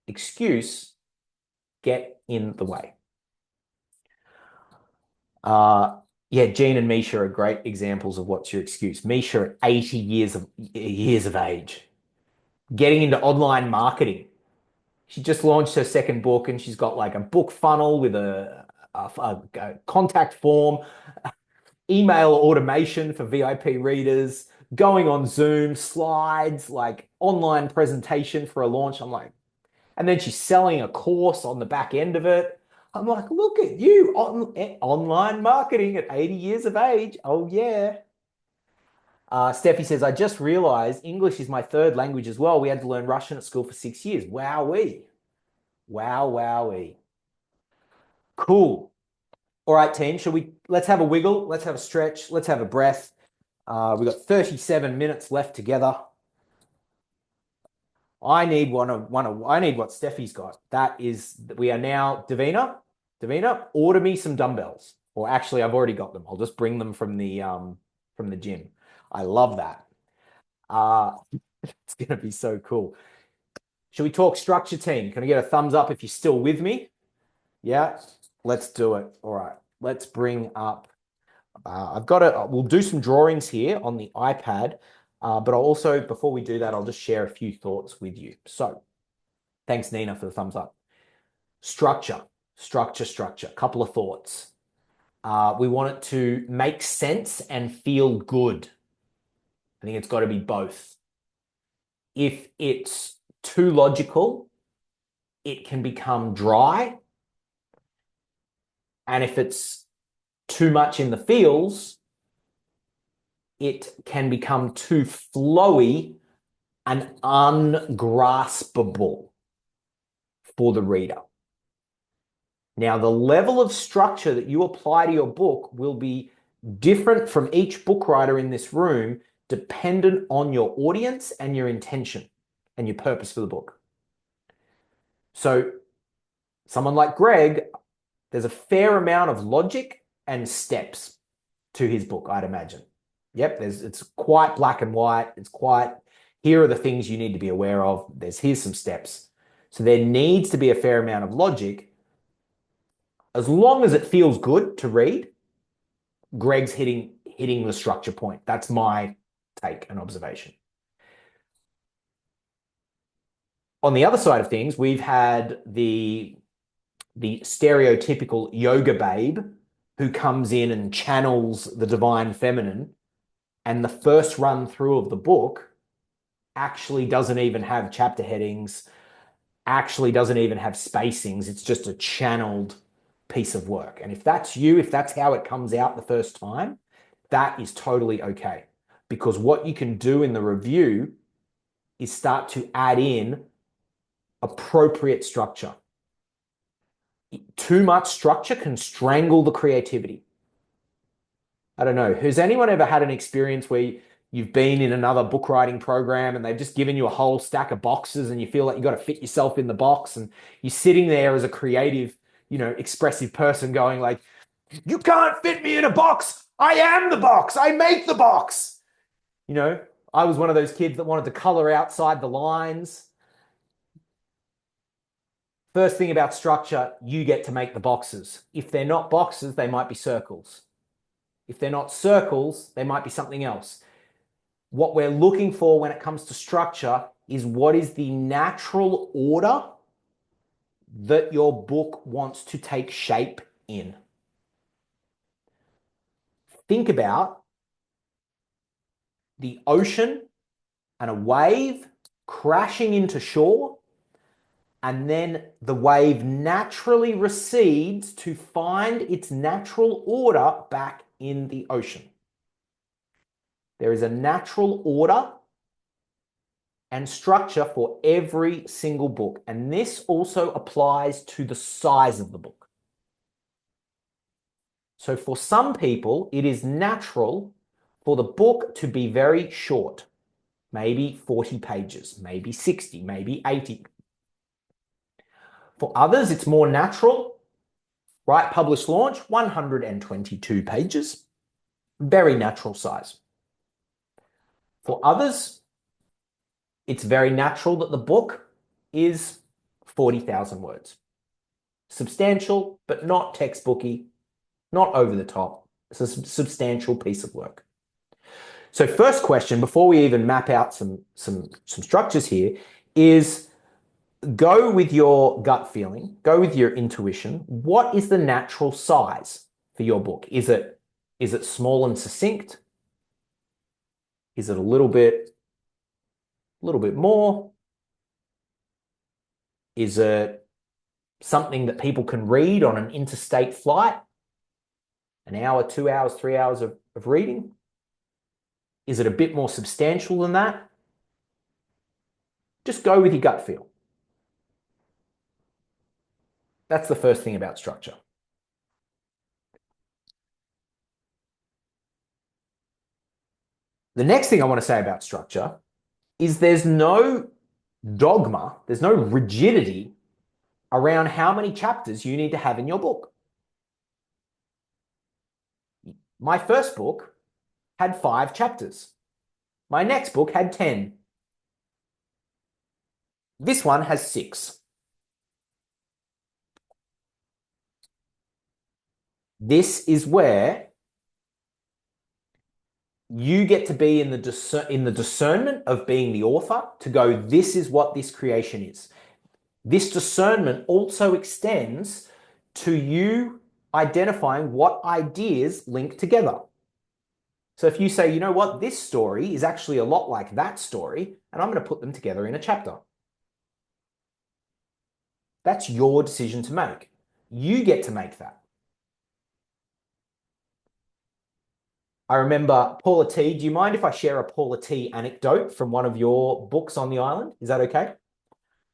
excuse get in the way. Yeah, Jean and Misha are great examples of what's your excuse. Misha at 80 years of age, getting into online marketing. She just launched her 2nd book and she's got like a book funnel with a contact form, email automation for VIP readers, going on Zoom, slides, like online presentation for a launch. I'm like, and then she's selling a course on the back end of it. I'm like, look at you, online marketing at 80 years of age. Oh, yeah. Steffi says, I just realized English is my 3rd language as well. We had to learn Russian at school for 6 years. Wowee. Wow, wowee. Cool. All right, team, let's have a wiggle. Let's have a stretch. Let's have a breath. We've got 37 minutes left together. I need I need what Steffi's got. We are now, Davina, order me some dumbbells. Or actually, I've already got them. I'll just bring them from the gym. I love that. It's going to be so cool. Should we talk structure, team? Can I get a thumbs up if you're still with me? Yeah, let's do it. All right, let's bring up, we'll do some drawings here on the iPad. But I'll also, before we do that, I'll just share a few thoughts with you. So thanks, Nina, for the thumbs up. Structure. Couple of thoughts. We want it to make sense and feel good. I think it's got to be both. If it's too logical, it can become dry. And if it's too much in the feels, it can become too flowy and ungraspable for the reader. Now, the level of structure that you apply to your book will be different from each book writer in this room, dependent on your audience and your intention and your purpose for the book. So someone like Greg, there's a fair amount of logic and steps to his book, I'd imagine. Yep, it's quite black and white. Here are the things you need to be aware of. Here's some steps. So there needs to be a fair amount of logic. As long as it feels good to read, Greg's hitting the structure point. That's my take and observation. On the other side of things, we've had the stereotypical yoga babe who comes in and channels the divine feminine, and the first run through of the book actually doesn't even have chapter headings. actually doesn't even have spacings. It's just a channeled piece of work. And if that's you, if that's how it comes out the first time, that is totally okay. Because what you can do in the review is start to add in appropriate structure. Too much structure can strangle the creativity. I don't know. Has anyone ever had an experience where you've been in another book writing program and they've just given you a whole stack of boxes and you feel like you got to fit yourself in the box, and you're sitting there as a creative, expressive person going like, you can't fit me in a box. I am the box. I make the box. I was one of those kids that wanted to color outside the lines. First thing about structure, you get to make the boxes. If they're not boxes, they might be circles. If they're not circles, they might be something else. What we're looking for when it comes to structure is what is the natural order that your book wants to take shape in. Think about the ocean and a wave crashing into shore, and then the wave naturally recedes to find its natural order back in the ocean. There is a natural order and structure for every single book, and this also applies to the size of the book. So for some people, it is natural for the book to be very short, maybe 40 pages, maybe 60, maybe 80. For others, it's more natural. Write, Publish, Launch, 122 pages, very natural size. For others, it's very natural that the book is 40,000 words. Substantial, but not textbooky, not over the top. It's a substantial piece of work. So first question, before we even map out some structures here, is go with your gut feeling, go with your intuition. What is the natural size for your book? Is it small and succinct? Is it a little bit more? Is it something that people can read on an interstate flight? An hour, 2 hours, 3 hours of reading? Is it a bit more substantial than that? Just go with your gut feel. That's the first thing about structure. The next thing I want to say about structure is there's no dogma, there's no rigidity around how many chapters you need to have in your book. My first book had 5 chapters. My next book had 10. This one has 6. This is where you get to be in the discernment of being the author to go, this is what this creation is. This discernment also extends to you identifying what ideas link together. So if you say, you know what, this story is actually a lot like that story, and I'm going to put them together in a chapter. That's your decision to make. You get to make that. I remember Paula T. Do you mind if I share a Paula T. anecdote from one of your books on the island? Is that okay?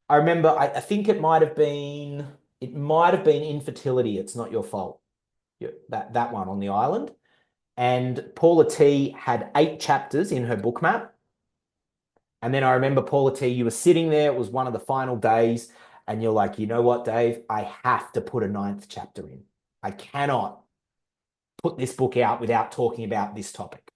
I remember, I think it might have been Infertility, It's Not Your Fault. That one on the island. And Paula T. had 8 chapters in her book map. And then I remember, Paula T., you were sitting there, it was one of the final days, and you're like, you know what, Dave, I have to put a 9th chapter in. I cannot put this book out without talking about this topic.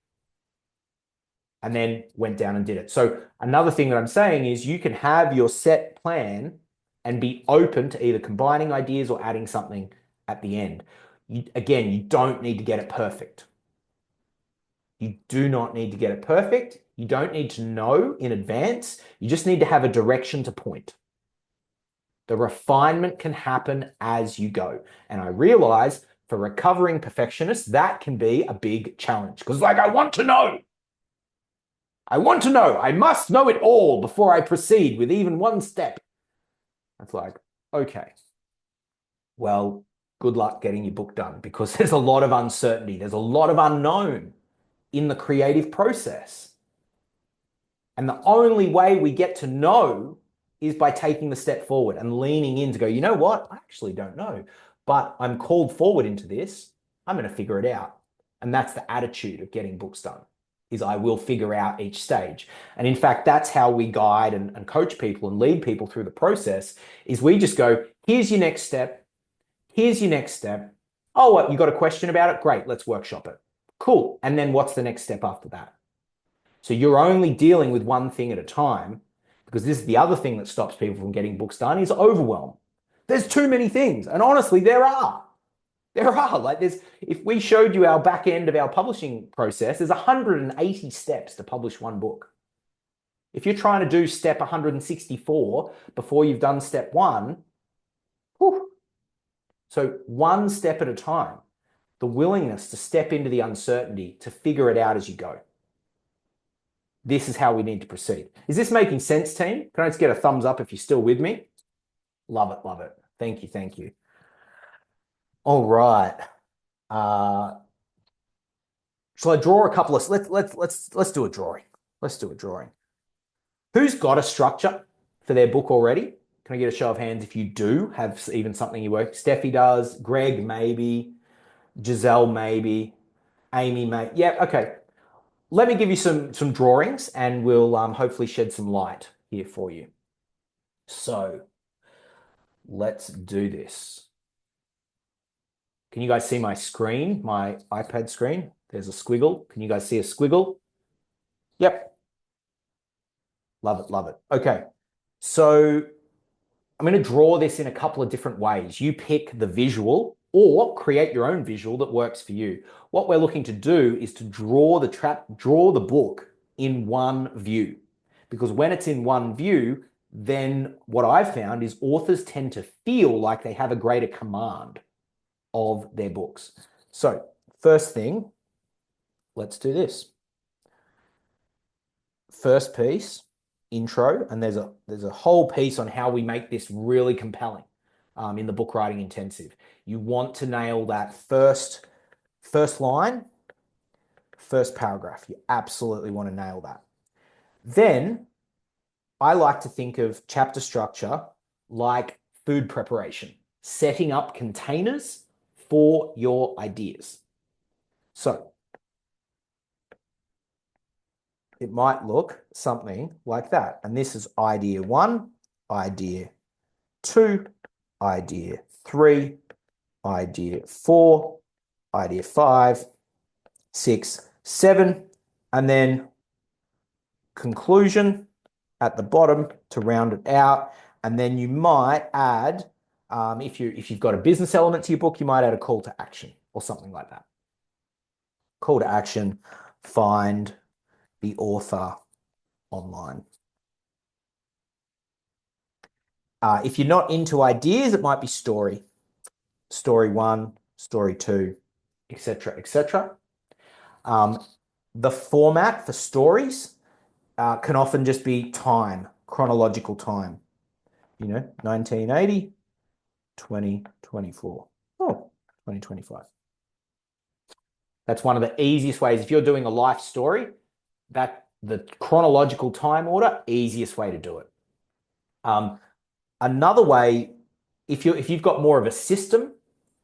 And then went down and did it. So another thing that I'm saying is you can have your set plan and be open to either combining ideas or adding something at the end. Again, you don't need to get it perfect. You do not need to get it perfect. You don't need to know in advance. You just need to have a direction to point. The refinement can happen as you go. And I realize for recovering perfectionists, that can be a big challenge. Because I want to know. I want to know. I must know it all before I proceed with even one step. It's like, okay, well, good luck getting your book done because there's a lot of uncertainty. There's a lot of unknown in the creative process. And the only way we get to know is by taking the step forward and leaning in to go, you know what? I actually don't know, but I'm called forward into this. I'm going to figure it out. And that's the attitude of getting books done, is I will figure out each stage. And in fact, that's how we guide and coach people and lead people through the process, is we just go, here's your next step. Here's your next step. Oh, what, you got a question about it? Great, let's workshop it. Cool. And then what's the next step after that? So you're only dealing with one thing at a time, because this is the other thing that stops people from getting books done, is overwhelm. There's too many things. And honestly, there are. Like if we showed you our back end of our publishing process, there's 180 steps to publish one book. If you're trying to do step 164 before you've done step one, whew. So one step at a time, the willingness to step into the uncertainty, to figure it out as you go. This is how we need to proceed. Is this making sense, team? Can I just get a thumbs up if you're still with me? Love it, love it. Thank you, thank you. All right. Shall I draw a couple of, let's do a drawing. Let's do a drawing. Who's got a structure for their book already? Can I get a show of hands if you do have even something you work? Steffi does, Greg maybe, Giselle maybe, Amy may. Yeah, okay. Let me give you some drawings and we'll hopefully shed some light here for you. So let's do this. Can you guys see my screen, my iPad screen? There's a squiggle. Can you guys see a squiggle? Yep. Love it, love it. Okay, so I'm going to draw this in a couple of different ways. You pick the visual or create your own visual that works for you. What we're looking to do is to draw the book in one view. Because when it's in one view, then what I've found is authors tend to feel like they have a greater command of their books. So first thing, let's do this. First piece, intro, and there's a whole piece on how we make this really compelling in the book writing intensive. You want to nail that first line, first paragraph. You absolutely want to nail that. Then I like to think of chapter structure like food preparation, setting up containers for your ideas. So it might look something like that. And this is idea 1, idea 2, idea 3, idea 4, idea 5, 6, 7, and then conclusion at the bottom to round it out. And then you might add, if you've got a business element to your book, you might add a call to action or something like that. Call to action, find the author online. If you're not into ideas, it might be story. Story 1, story 2, etc., etc. The format for stories can often just be time, chronological time. 1980, 2024, 2025. That's one of the easiest ways. If you're doing a life story, that the chronological time order, easiest way to do it. Another way, if you've got more of a system,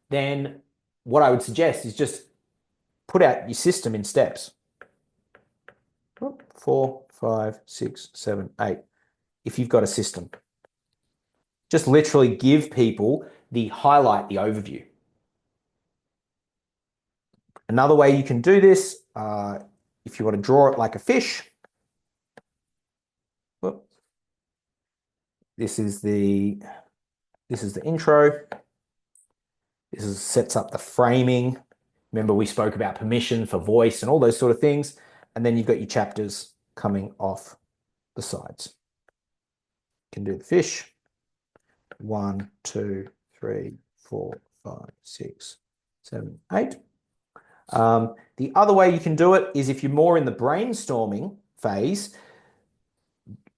then what I would suggest is just put out your system in steps. 4, 5, 6, 7, 8. If you've got a system, just literally give people the highlight, the overview. Another way you can do this, if you want to draw it like a fish, this is the intro. This sets up the framing. Remember, we spoke about permission for voice and all those sort of things. And then you've got your chapters coming off the sides. You can do the fish. 1, 2, 3, 4, 5, 6, 7, 8. The other way you can do it is if you're more in the brainstorming phase,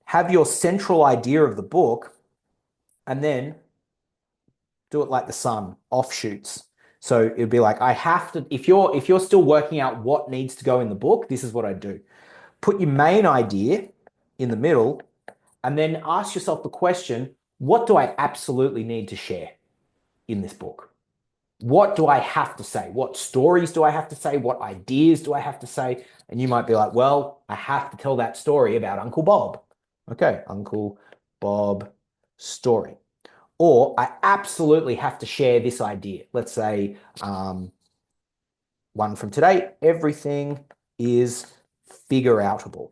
have your central idea of the book and then do it like the sun, offshoots. So it'd be like, I have to, if you're still working out what needs to go in the book, this is what I do. Put your main idea in the middle, and then ask yourself the question, what do I absolutely need to share in this book? What do I have to say? What stories do I have to say? What ideas do I have to say? And you might be like, well, I have to tell that story about Uncle Bob. Okay, Uncle Bob story. Or I absolutely have to share this idea. Let's say one from today, everything is figure-outable.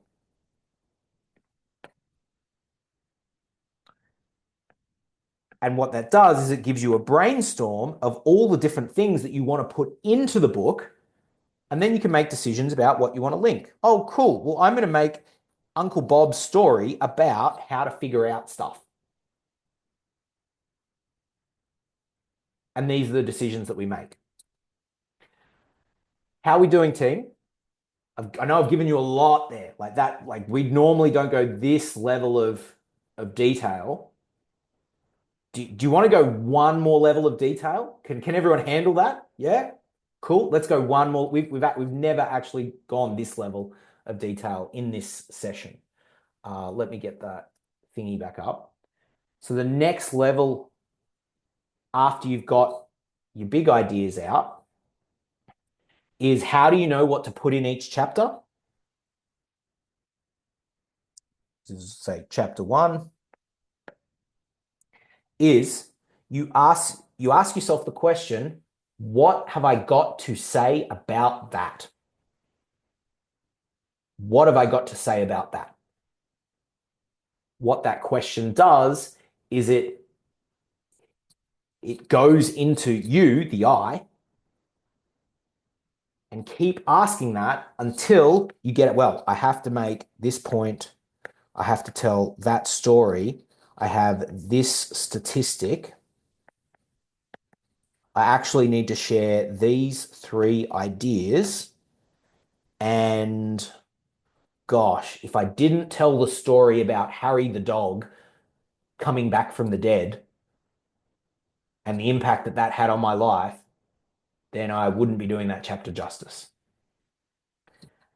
And what that does is it gives you a brainstorm of all the different things that you want to put into the book, and then you can make decisions about what you want to link. Oh, cool. Well, I'm going to make Uncle Bob's story about how to figure out stuff. And these are the decisions that we make. How are we doing, team? I know I've given you a lot there, like that. Like we normally don't go this level of detail. Do you want to go one more level of detail? Can everyone handle that? Yeah, cool. Let's go one more. We've never actually gone this level of detail in this session. Let me get that thingy back up. So the next level, after you've got your big ideas out, is how do you know what to put in each chapter? Say chapter 1 is you ask yourself the question, what have I got to say about that? What have I got to say about that? What that question does is it goes into you, the I, and keep asking that until you get it. Well, I have to make this point. I have to tell that story. I have this statistic. I actually need to share these 3 ideas. And gosh, if I didn't tell the story about Harry the dog coming back from the dead and the impact that that had on my life, then I wouldn't be doing that chapter justice.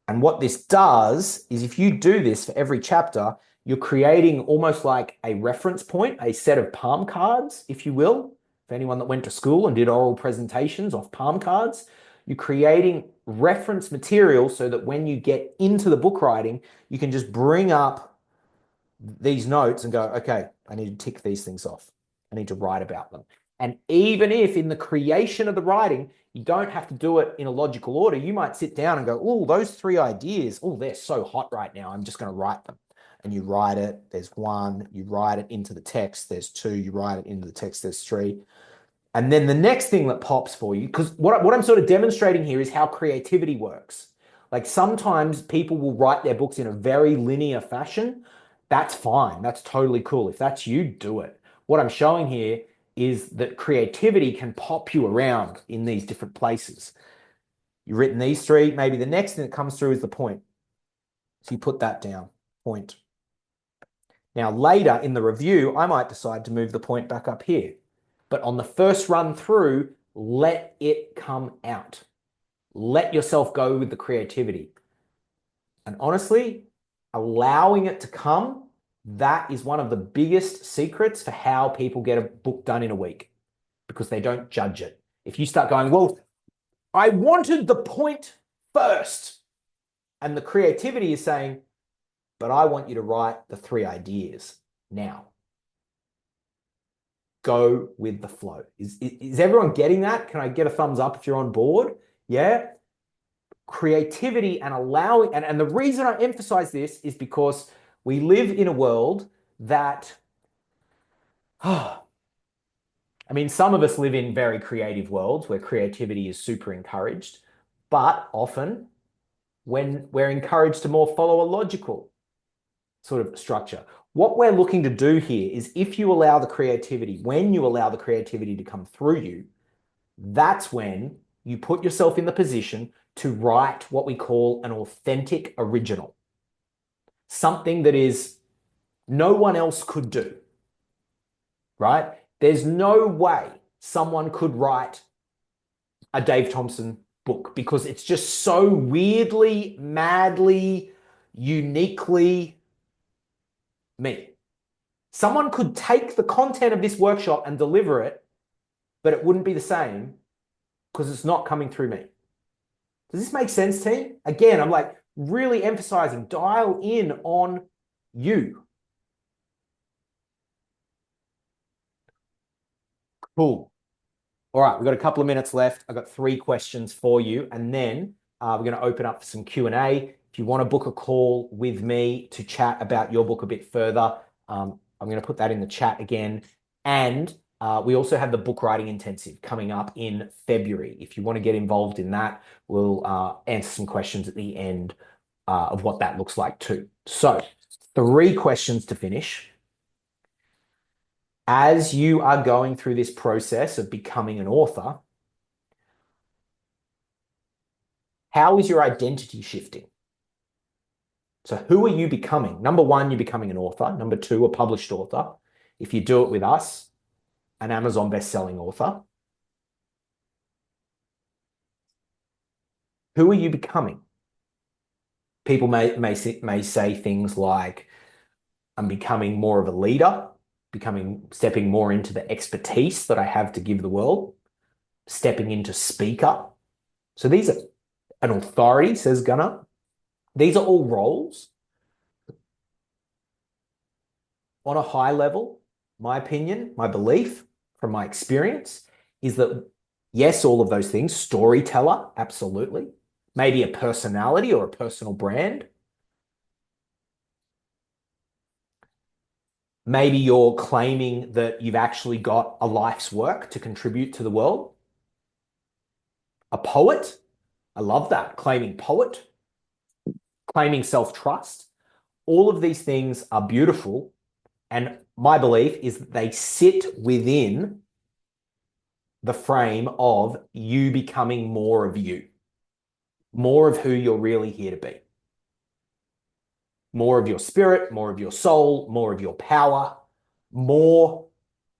And what this does is if you do this for every chapter, you're creating almost like a reference point, a set of palm cards, if you will. For anyone that went to school and did oral presentations off palm cards, you're creating reference material so that when you get into the book writing, you can just bring up these notes and go, okay, I need to tick these things off. I need to write about them. And even if in the creation of the writing, you don't have to do it in a logical order, you might sit down and go, oh, those 3 ideas, oh, they're so hot right now. I'm just going to write them. And you write it, there's 1, you write it into the text, there's 2, you write it into the text, there's 3. And then the next thing that pops for you, because what I'm sort of demonstrating here is how creativity works. Like sometimes people will write their books in a very linear fashion. That's fine. That's totally cool. If that's you, do it. What I'm showing here is that creativity can pop you around in these different places. You've written these 3, maybe the next thing that comes through is the point. So you put that down, point. Now later in the review, I might decide to move the point back up here. But on the first run through, let it come out. Let yourself go with the creativity. And honestly, allowing it to come, that is one of the biggest secrets for how people get a book done in a week, because they don't judge it. If you start going, well, I wanted the point first, and the creativity is saying, but I want you to write the 3 ideas now. Go with the flow. Is everyone getting that? Can I get a thumbs up if you're on board? Yeah. Creativity and allowing, and the reason I emphasize this is because we live in a world that, I mean, some of us live in very creative worlds where creativity is super encouraged, but often when we're encouraged to more follow a logical sort of structure. What we're looking to do here is if you allow the creativity, when you allow the creativity to come through you, that's when you put yourself in the position to write what we call an authentic original. Something that is no one else could do. right? There's no way someone could write a Dave Thompson book because it's just so weirdly, madly, uniquely me. Someone could take the content of this workshop and deliver it, but it wouldn't be the same because it's not coming through me. Does this make sense, team? Again, I'm like really emphasizing, dial in on you. Cool. All right, we've got a couple of minutes left. I've got 3 questions for you, and then we're going to open up for some Q&A. If you want to book a call with me to chat about your book a bit further, I'm going to put that in the chat again. And we also have the book writing intensive coming up in February. If you want to get involved in that, we'll answer some questions at the end of what that looks like too. So 3 questions to finish. As you are going through this process of becoming an author, how is your identity shifting? So who are you becoming? Number 1, you're becoming an author. Number 2, a published author. If you do it with us, an Amazon best-selling author. Who are you becoming? People may say things like, I'm becoming more of a leader, stepping more into the expertise that I have to give the world, stepping into speaker. So these are an authority, says Gunnar. These are all roles. On a high level, my opinion, my belief from my experience is that yes, all of those things, storyteller, absolutely. Maybe a personality or a personal brand. Maybe you're claiming that you've actually got a life's work to contribute to the world. A poet. I love that. Claiming poet. Claiming self-trust. All of these things are beautiful. And my belief is that they sit within the frame of you becoming more of you. More of who you're really here to be. More of your spirit, more of your soul, more of your power, more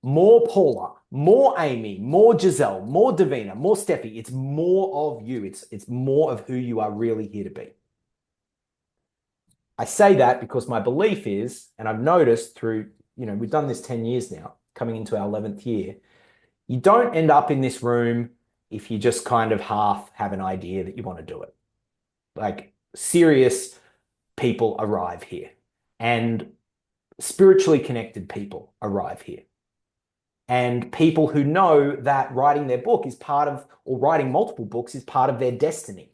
Paula, more Amy, more Giselle, more Davina, more Steffi. It's more of you. It's more of who you are really here to be. I say that because my belief is, and I've noticed through, we've done this 10 years now, coming into our 11th year, you don't end up in this room if you just kind of half have an idea that you want to do it. Like serious people arrive here and spiritually connected people arrive here. And people who know that writing their book is part of, or writing multiple books is part of their destiny.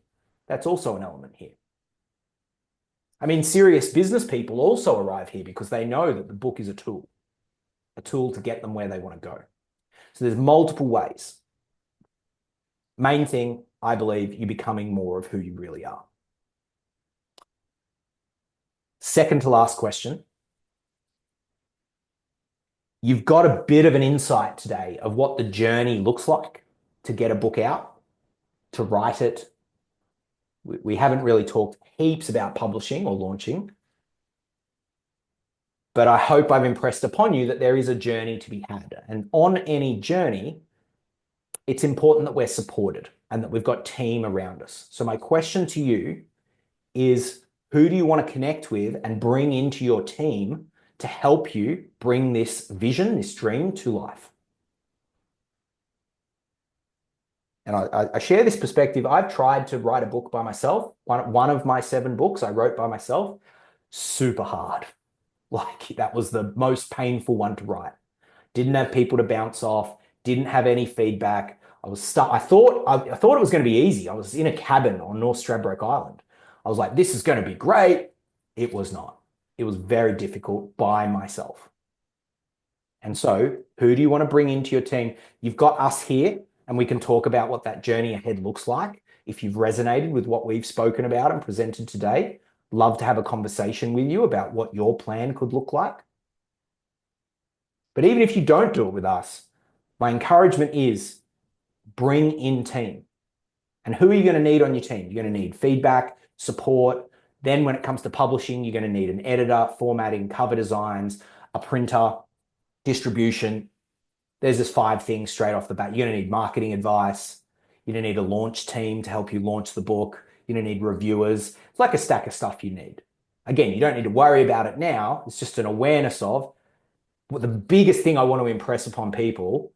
That's also an element here. I mean, serious business people also arrive here because they know that the book is a tool to get them where they want to go. So there's multiple ways. Main thing, I believe, you're becoming more of who you really are. Second to last question. You've got a bit of an insight today of what the journey looks like to get a book out, to write it. We haven't really talked heaps about publishing or launching, but I hope I've impressed upon you that there is a journey to be had. And on any journey, it's important that we're supported and that we've got team around us. So my question to you is, who do you want to connect with and bring into your team to help you bring this vision, this dream to life? And I share this perspective. I've tried to write a book by myself. One of my 7 books I wrote by myself. Super hard. Like that was the most painful one to write. Didn't have people to bounce off. Didn't have any feedback. I was stuck. I thought it was going to be easy. I was in a cabin on North Stradbroke Island. I was like, this is going to be great. It was not. It was very difficult by myself. And so who do you want to bring into your team? You've got us here, and we can talk about what that journey ahead looks like. If you've resonated with what we've spoken about and presented today, love to have a conversation with you about what your plan could look like. But even if you don't do it with us, my encouragement is bring in team. And who are you going to need on your team? You're going to need feedback, support. Then when it comes to publishing, you're going to need an editor, formatting, cover designs, a printer, distribution. there's just 5 things straight off the bat. You're going to need marketing advice. You're going to need a launch team to help you launch the book. You're going to need reviewers. It's like a stack of stuff you need. Again, you don't need to worry about it now. It's just an awareness of what the biggest thing I want to impress upon people,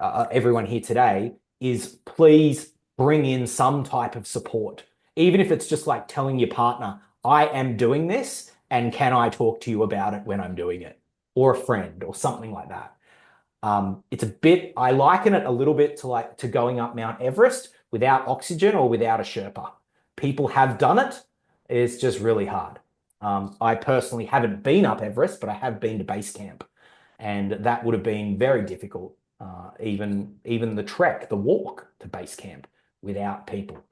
everyone here today, is please bring in some type of support. Even if it's just like telling your partner, I am doing this and can I talk to you about it when I'm doing it? Or a friend or something like that. It's a bit, I liken it a little bit to going up Mount Everest without oxygen or without a Sherpa. People have done it. It's just really hard. I personally haven't been up Everest, but I have been to base camp, and that would have been very difficult. Even the trek, the walk to base camp without people.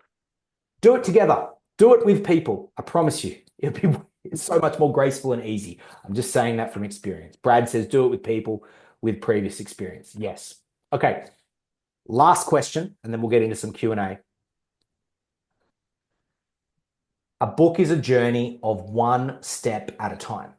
Do it together. Do it with people. I promise you, it's so much more graceful and easy. I'm just saying that from experience. Brad says, do it with people with previous experience. Yes. Okay. Last question, and then we'll get into some Q&A. A book is a journey of one step at a time.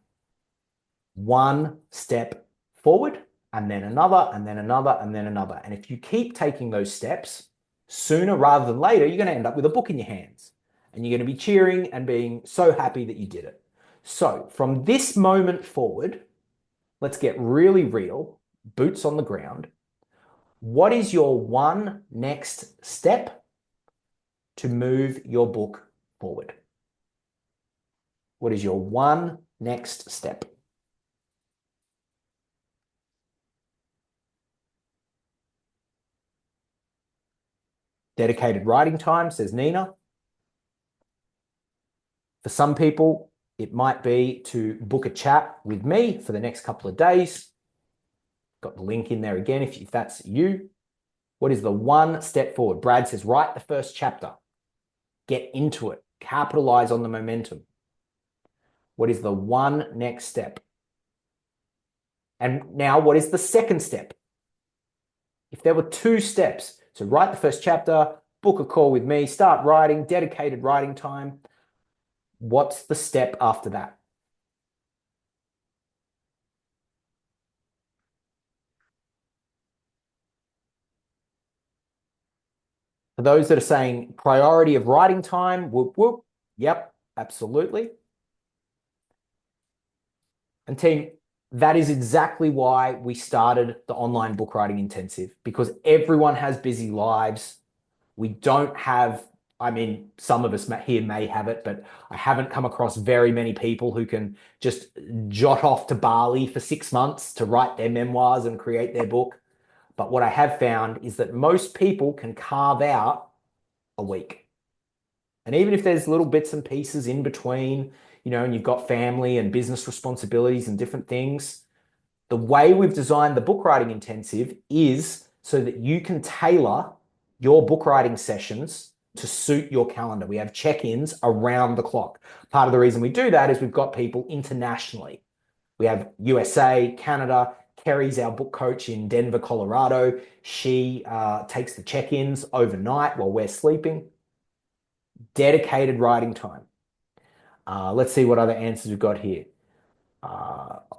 One step forward, and then another, and then another, and then another. And if you keep taking those steps, sooner rather than later, you're going to end up with a book in your hands. And you're going to be cheering and being so happy that you did it. So from this moment forward, let's get really real, boots on the ground. What is your one next step to move your book forward? What is your one next step? Dedicated writing time, says Nina. For some people, it might be to book a chat with me for the next couple of days. Got the link in there again if that's you. What is the one step forward? Brad says, write the first chapter. Get into it. Capitalize on the momentum. What is the one next step? And now, what is the second step? If there were 2 steps, so write the first chapter, book a call with me, start writing, dedicated writing time. What's the step after that? For those that are saying priority of writing time, whoop, whoop. Yep, absolutely. And team, that is exactly why we started the online book writing intensive, because everyone has busy lives. We don't have, I mean, some of us here may have it, but I haven't come across very many people who can just jot off to Bali for 6 months to write their memoirs and create their book. But what I have found is that most people can carve out a week. And even if there's little bits and pieces in between, you know, and you've got family and business responsibilities and different things, the way we've designed the book writing intensive is so that you can tailor your book writing sessions to suit your calendar. We have check-ins around the clock. Part of the reason we do that is we've got people internationally. We have USA, Canada. Kerry's our book coach in Denver, Colorado. She takes the check-ins overnight while we're sleeping. Dedicated writing time. Let's see what other answers we've got here.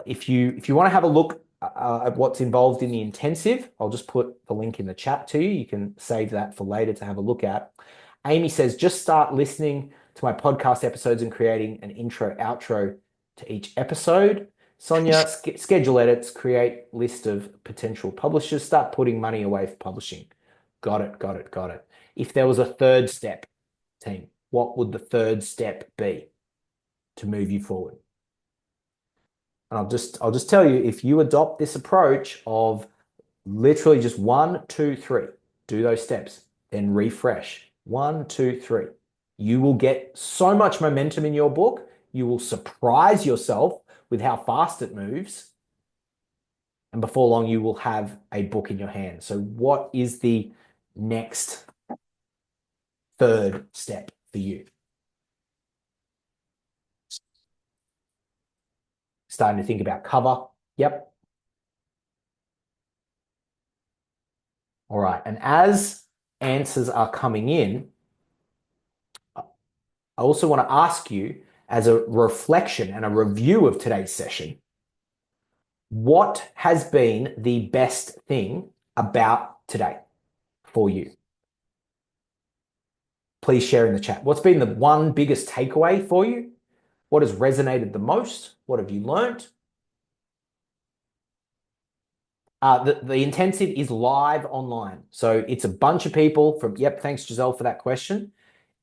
If you want to have a look at what's involved in the intensive, I'll just put the link in the chat to you. You can save that for later to have a look at. Amy says, just start listening to my podcast episodes and creating an intro, outro to each episode. Sonia, schedule edits, create list of potential publishers, start putting money away for publishing. Got it, got it, got it. If there was a third step, team, what would the third step be to move you forward? And I'll just tell you, if you adopt this approach of literally just 1, 2, 3, do those steps, then refresh. 1, 2, 3. You will get so much momentum in your book. You will surprise yourself with how fast it moves. And before long, you will have a book in your hand. So what is the next third step for you? Starting to think about cover. Yep. All right. And as answers are coming in, I also want to ask you, as a reflection and a review of today's session, What has been the best thing about today for you? Please share in the chat. What's been the one biggest takeaway for you? What has resonated the most? What have you learned? The intensive is live online. So it's a bunch of people from, yep, thanks Giselle for that question.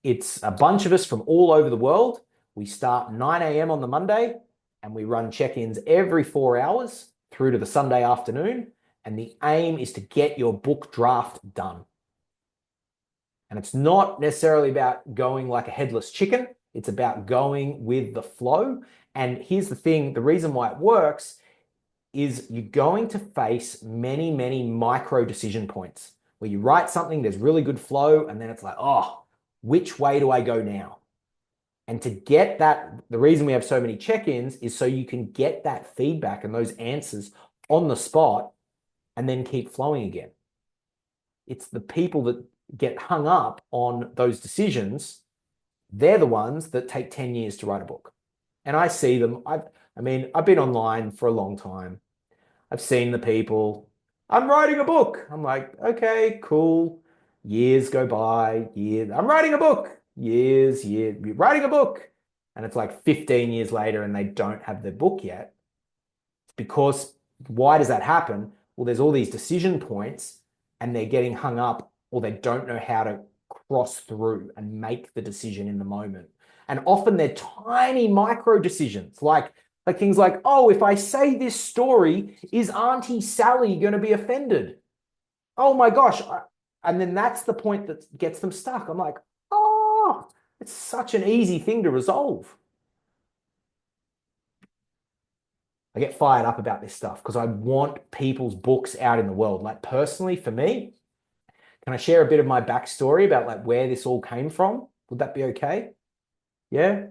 It's a bunch of us from all over the world. We start 9 a.m. on the Monday and we run check-ins every 4 hours through to the Sunday afternoon. And the aim is to get your book draft done. And it's not necessarily about going like a headless chicken. It's about going with the flow. And here's the thing, the reason why it works is you're going to face many, many micro decision points where you write something, there's really good flow, and then it's like, oh, which way do I go now? And to get that, the reason we have so many check-ins is so you can get that feedback and those answers on the spot and then keep flowing again. It's the people that get hung up on those decisions, they're the ones that take 10 years to write a book. And I see them. I've been online for a long time. I've seen the people, I'm writing a book. I'm like, okay, cool. Years go by, years. I'm writing a book. Years, you're writing a book. And it's like 15 years later and they don't have their book yet. It's because, why does that happen? Well, there's all these decision points and they're getting hung up or they don't know how to cross through and make the decision in the moment. And often they're tiny micro decisions, like things like, oh, if I say this story, is Auntie Sally going to be offended? Oh my gosh. And then that's the point that gets them stuck. I'm like, oh, it's such an easy thing to resolve. I get fired up about this stuff because I want people's books out in the world. Like personally, for me, can I share a bit of my backstory about like where this all came from? Would that be okay? Yeah.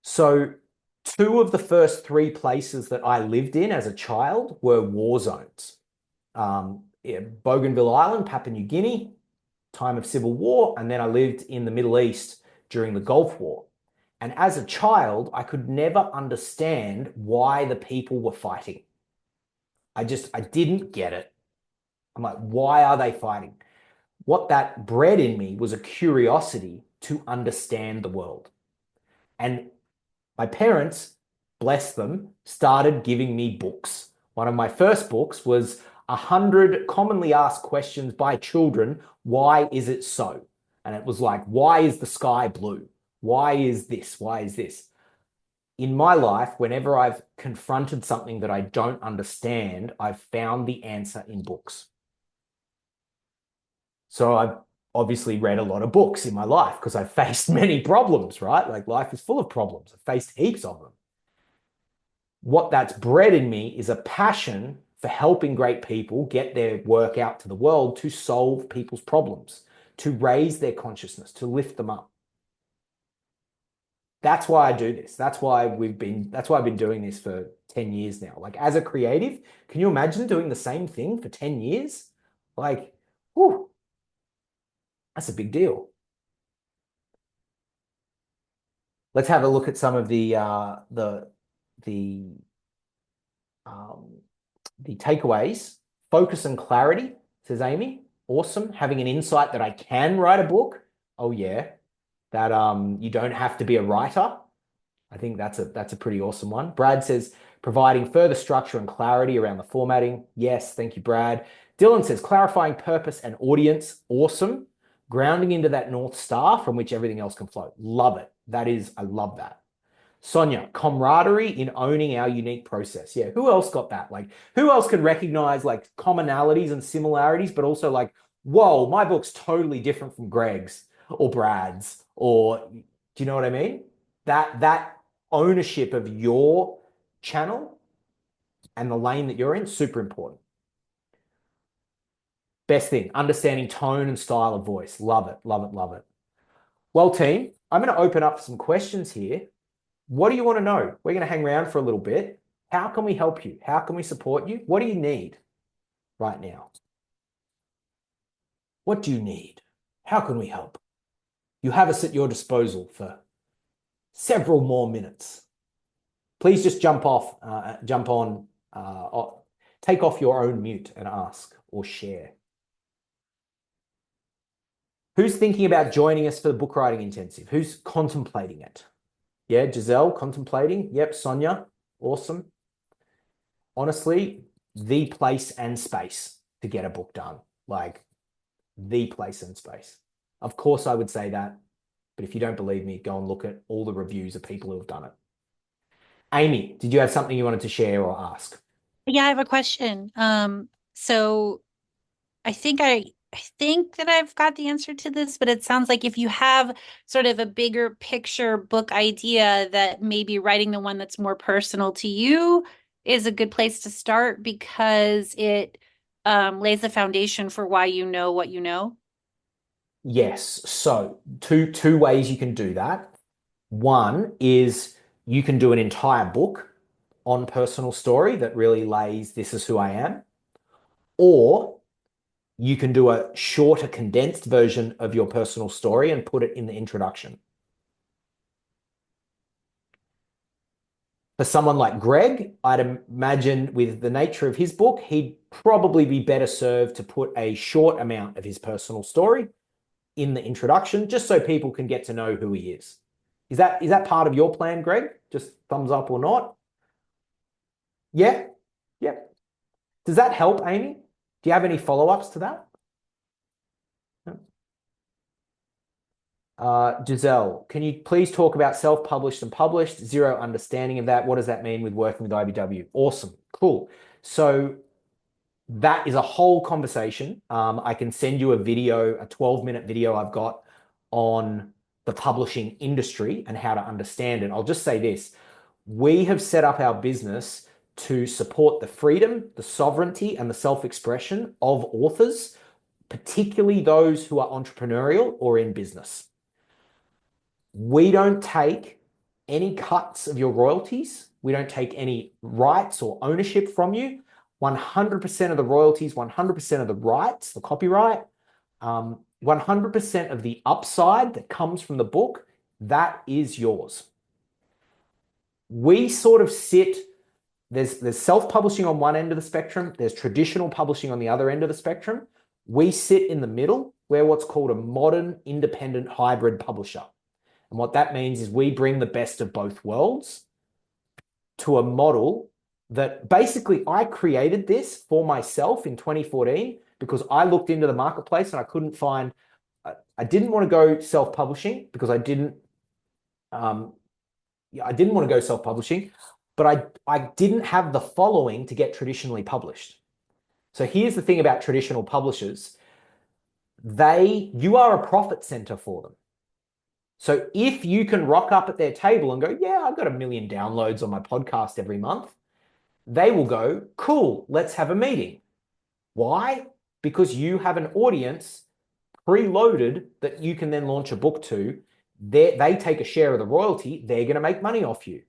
So 2 of the first 3 places that I lived in as a child were war zones. Bougainville Island, Papua New Guinea, time of civil war, and then I lived in the Middle East during the Gulf War. And as a child, I could never understand why the people were fighting. I didn't get it. I'm like, why are they fighting? What that bred in me was a curiosity to understand the world. And my parents, bless them, started giving me books. One of my first books was 100 commonly asked questions by children. Why is it so? And it was like, why is the sky blue? Why is this? Why is this? In my life, whenever I've confronted something that I don't understand, I've found the answer in books. So I've obviously read a lot of books in my life because I've faced many problems, right? Like life is full of problems. I've faced heaps of them. What that's bred in me is a passion for helping great people get their work out to the world to solve people's problems, to raise their consciousness, to lift them up. That's why I do this. That's why I've been doing this for 10 years now. Like as a creative, can you imagine doing the same thing for 10 years? Like, whew, that's a big deal. Let's have a look at some of the takeaways. Focus and clarity, says Amy. Awesome. Having an insight that I can write a book. Oh yeah. That you don't have to be a writer. I think that's a pretty awesome one. Brad says providing further structure and clarity around the formatting. Yes, thank you, Brad. Dylan says clarifying purpose and audience. Awesome. Grounding into that North Star from which everything else can flow. Love it. I love that. Sonia, camaraderie in owning our unique process. Yeah, who else got that? Like, who else can recognize like commonalities and similarities, but also like, whoa, my book's totally different from Greg's or Brad's, or do you know what I mean? That ownership of your channel and the lane that you're in, super important. Best thing, understanding tone and style of voice. Love it, love it, love it. Well, team, I'm going to open up some questions here. What do you want to know? We're going to hang around for a little bit. How can we help you? How can we support you? What do you need right now? What do you need? How can we help? You have us at your disposal for several more minutes. Please just jump on take off your own mute and ask or share. Who's thinking about joining us for the book writing intensive? Who's contemplating it? Yeah, Giselle, contemplating. Yep, Sonia, awesome. Honestly, the place and space to get a book done. Like, the place and space. Of course, I would say that, but if you don't believe me, go and look at all the reviews of people who have done it. Amy, did you have something you wanted to share or ask? Yeah, I have a question. So I think that I've got the answer to this, but it sounds like if you have sort of a bigger picture book idea, that maybe writing the one that's more personal to you is a good place to start because it lays the foundation for why you know what you know. Yes. So two ways you can do that. One is you can do an entire book on personal story that really lays this is who I am, or you can do a shorter, condensed version of your personal story and put it in the introduction. For someone like Greg, I'd imagine with the nature of his book, he'd probably be better served to put a short amount of his personal story in the introduction, just so people can get to know who he is. Is that part of your plan, Greg? Just thumbs up or not? Yeah? Yep. Does that help, Amy? Do you have any follow-ups to that? Giselle, can you please talk about self-published and published? Zero understanding of that. What does that mean with working with IBW? Awesome. Cool. So that is a whole conversation. I can send you a video, a 12-minute video I've got on the publishing industry and how to understand it. I'll just say this. We have set up our business to support the freedom, the sovereignty, and the self-expression of authors, particularly those who are entrepreneurial or in business. We don't take any cuts of your royalties. We don't take any rights or ownership from you. 100% of the royalties, 100% of the rights, the copyright, 100% of the upside that comes from the book, that is yours. We sort of sit, there's self-publishing on one end of the spectrum, there's traditional publishing on the other end of the spectrum. We sit in the middle. We're what's called a modern independent hybrid publisher. And what that means is we bring the best of both worlds to a model that basically I created this for myself in 2014 because I looked into the marketplace and I couldn't find, I didn't want to go self-publishing because I didn't want to go self-publishing, but I didn't have the following to get traditionally published. So here's the thing about traditional publishers. You are a profit center for them. So if you can rock up at their table and go, yeah, I've got 1 million downloads on my podcast every month, they will go, cool, let's have a meeting. Why? Because you have an audience preloaded that you can then launch a book to. They take a share of the royalty. They're going to make money off you.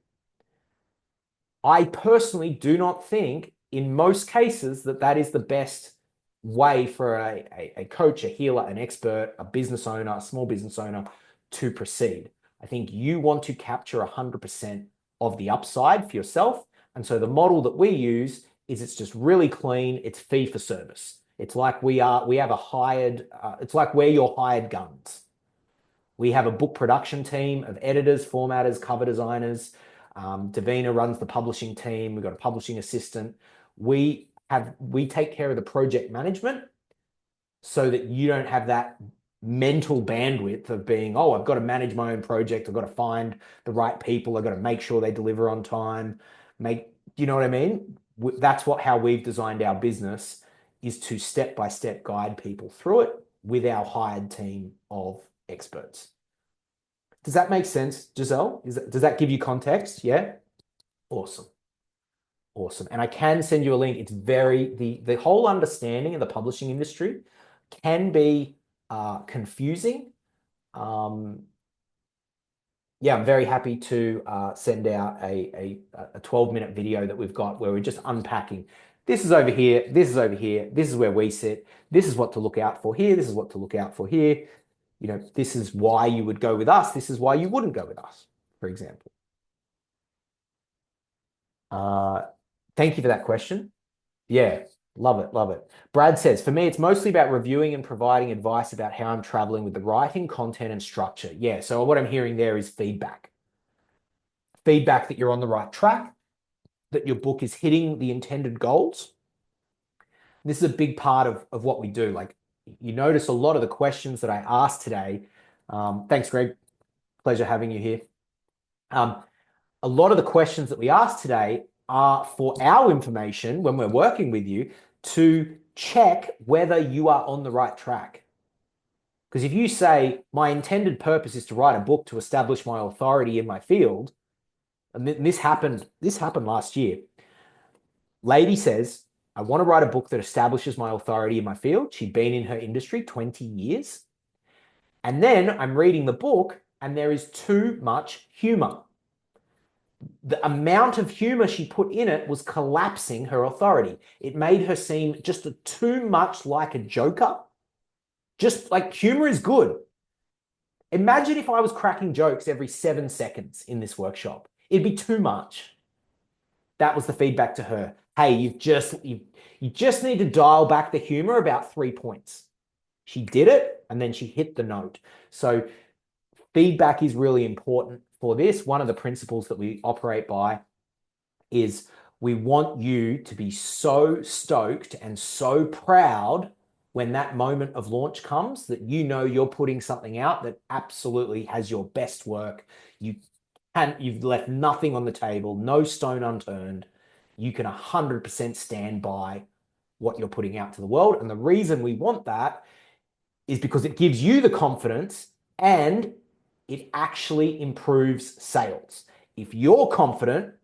I personally do not think in most cases that is the best way for a coach, a healer, an expert, a business owner, a small business owner to proceed. I think you want to capture 100% of the upside for yourself. And so the model that we use is it's just really clean. It's fee for service. It's like we have a hired, it's like we're your hired guns. We have a book production team of editors, formatters, cover designers. Davina runs the publishing team. We've got a publishing assistant. We take care of the project management so that you don't have that mental bandwidth of being, oh, I've got to manage my own project. I've got to find the right people. I've got to make sure they deliver on time. You know what I mean? That's how we've designed our business, is to step-by-step guide people through it with our hired team of experts. Does that make sense, Giselle? Does that give you context? Yeah? Awesome. Awesome. And I can send you a link. It's the whole understanding of the publishing industry can be confusing. Yeah, I'm very happy to send out a 12-minute video that we've got where we're just unpacking. This is over here. This is over here. This is where we sit. This is what to look out for here. This is what to look out for here. You know, this is why you would go with us. This is why you wouldn't go with us, for example. Thank you for that question. Yeah, love it, love it. Brad says, for me, it's mostly about reviewing and providing advice about how I'm traveling with the writing, content, and structure. Yeah, so what I'm hearing there is feedback. Feedback that you're on the right track, that your book is hitting the intended goals. This is a big part of what we do. Like, you notice a lot of the questions that I asked today. Thanks, Greg. Pleasure having you here. A lot of the questions that we asked today are for our information when we're working with you to check whether you are on the right track. Because if you say, my intended purpose is to write a book to establish my authority in my field, and this happened last year. Lady says, I want to write a book that establishes my authority in my field. She'd been in her industry 20 years. And then I'm reading the book and there is too much humor. The amount of humor she put in it was collapsing her authority. It made her seem just too much like a joker. Just like humor is good. Imagine if I was cracking jokes every 7 seconds in this workshop. It'd be too much. That was the feedback to her. Hey, you just need to dial back the humor about 3 points. She did it and then she hit the note. So feedback is really important for this. One of the principles that we operate by is we want you to be so stoked and so proud when that moment of launch comes that you know you're putting something out that absolutely has your best work. You've left nothing on the table, no stone unturned. You can 100% stand by what you're putting out to the world. And the reason we want that is because it gives you the confidence and it actually improves sales. If you're confident,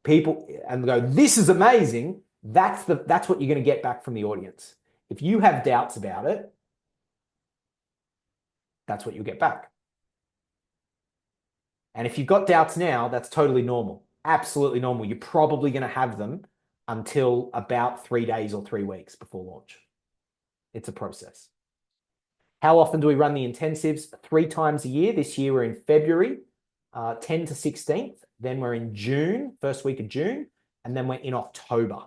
people and go, this is amazing, that's what you're going to get back from the audience. If you have doubts about it, that's what you'll get back. And if you've got doubts now, that's totally normal. Absolutely normal. You're probably going to have them until about 3 days or 3 weeks before launch. It's a process. How often do we run the intensives? 3 times a year. This year we're in February, 10 to 16th. Then we're in June, first week of June. And then we're in October.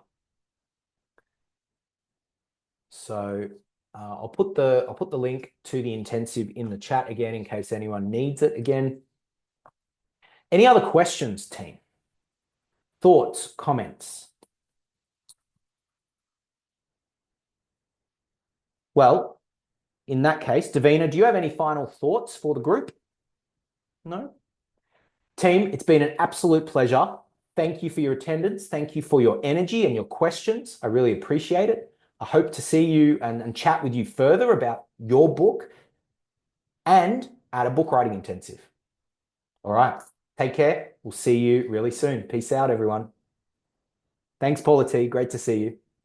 So I'll put the link to the intensive in the chat again in case anyone needs it again. Any other questions, team? Thoughts, comments? Well, in that case, Davina, do you have any final thoughts for the group? No? Team, it's been an absolute pleasure. Thank you for your attendance. Thank you for your energy and your questions. I really appreciate it. I hope to see you and chat with you further about your book and at a book writing intensive. All right. Take care. We'll see you really soon. Peace out, everyone. Thanks, Paula T. Great to see you.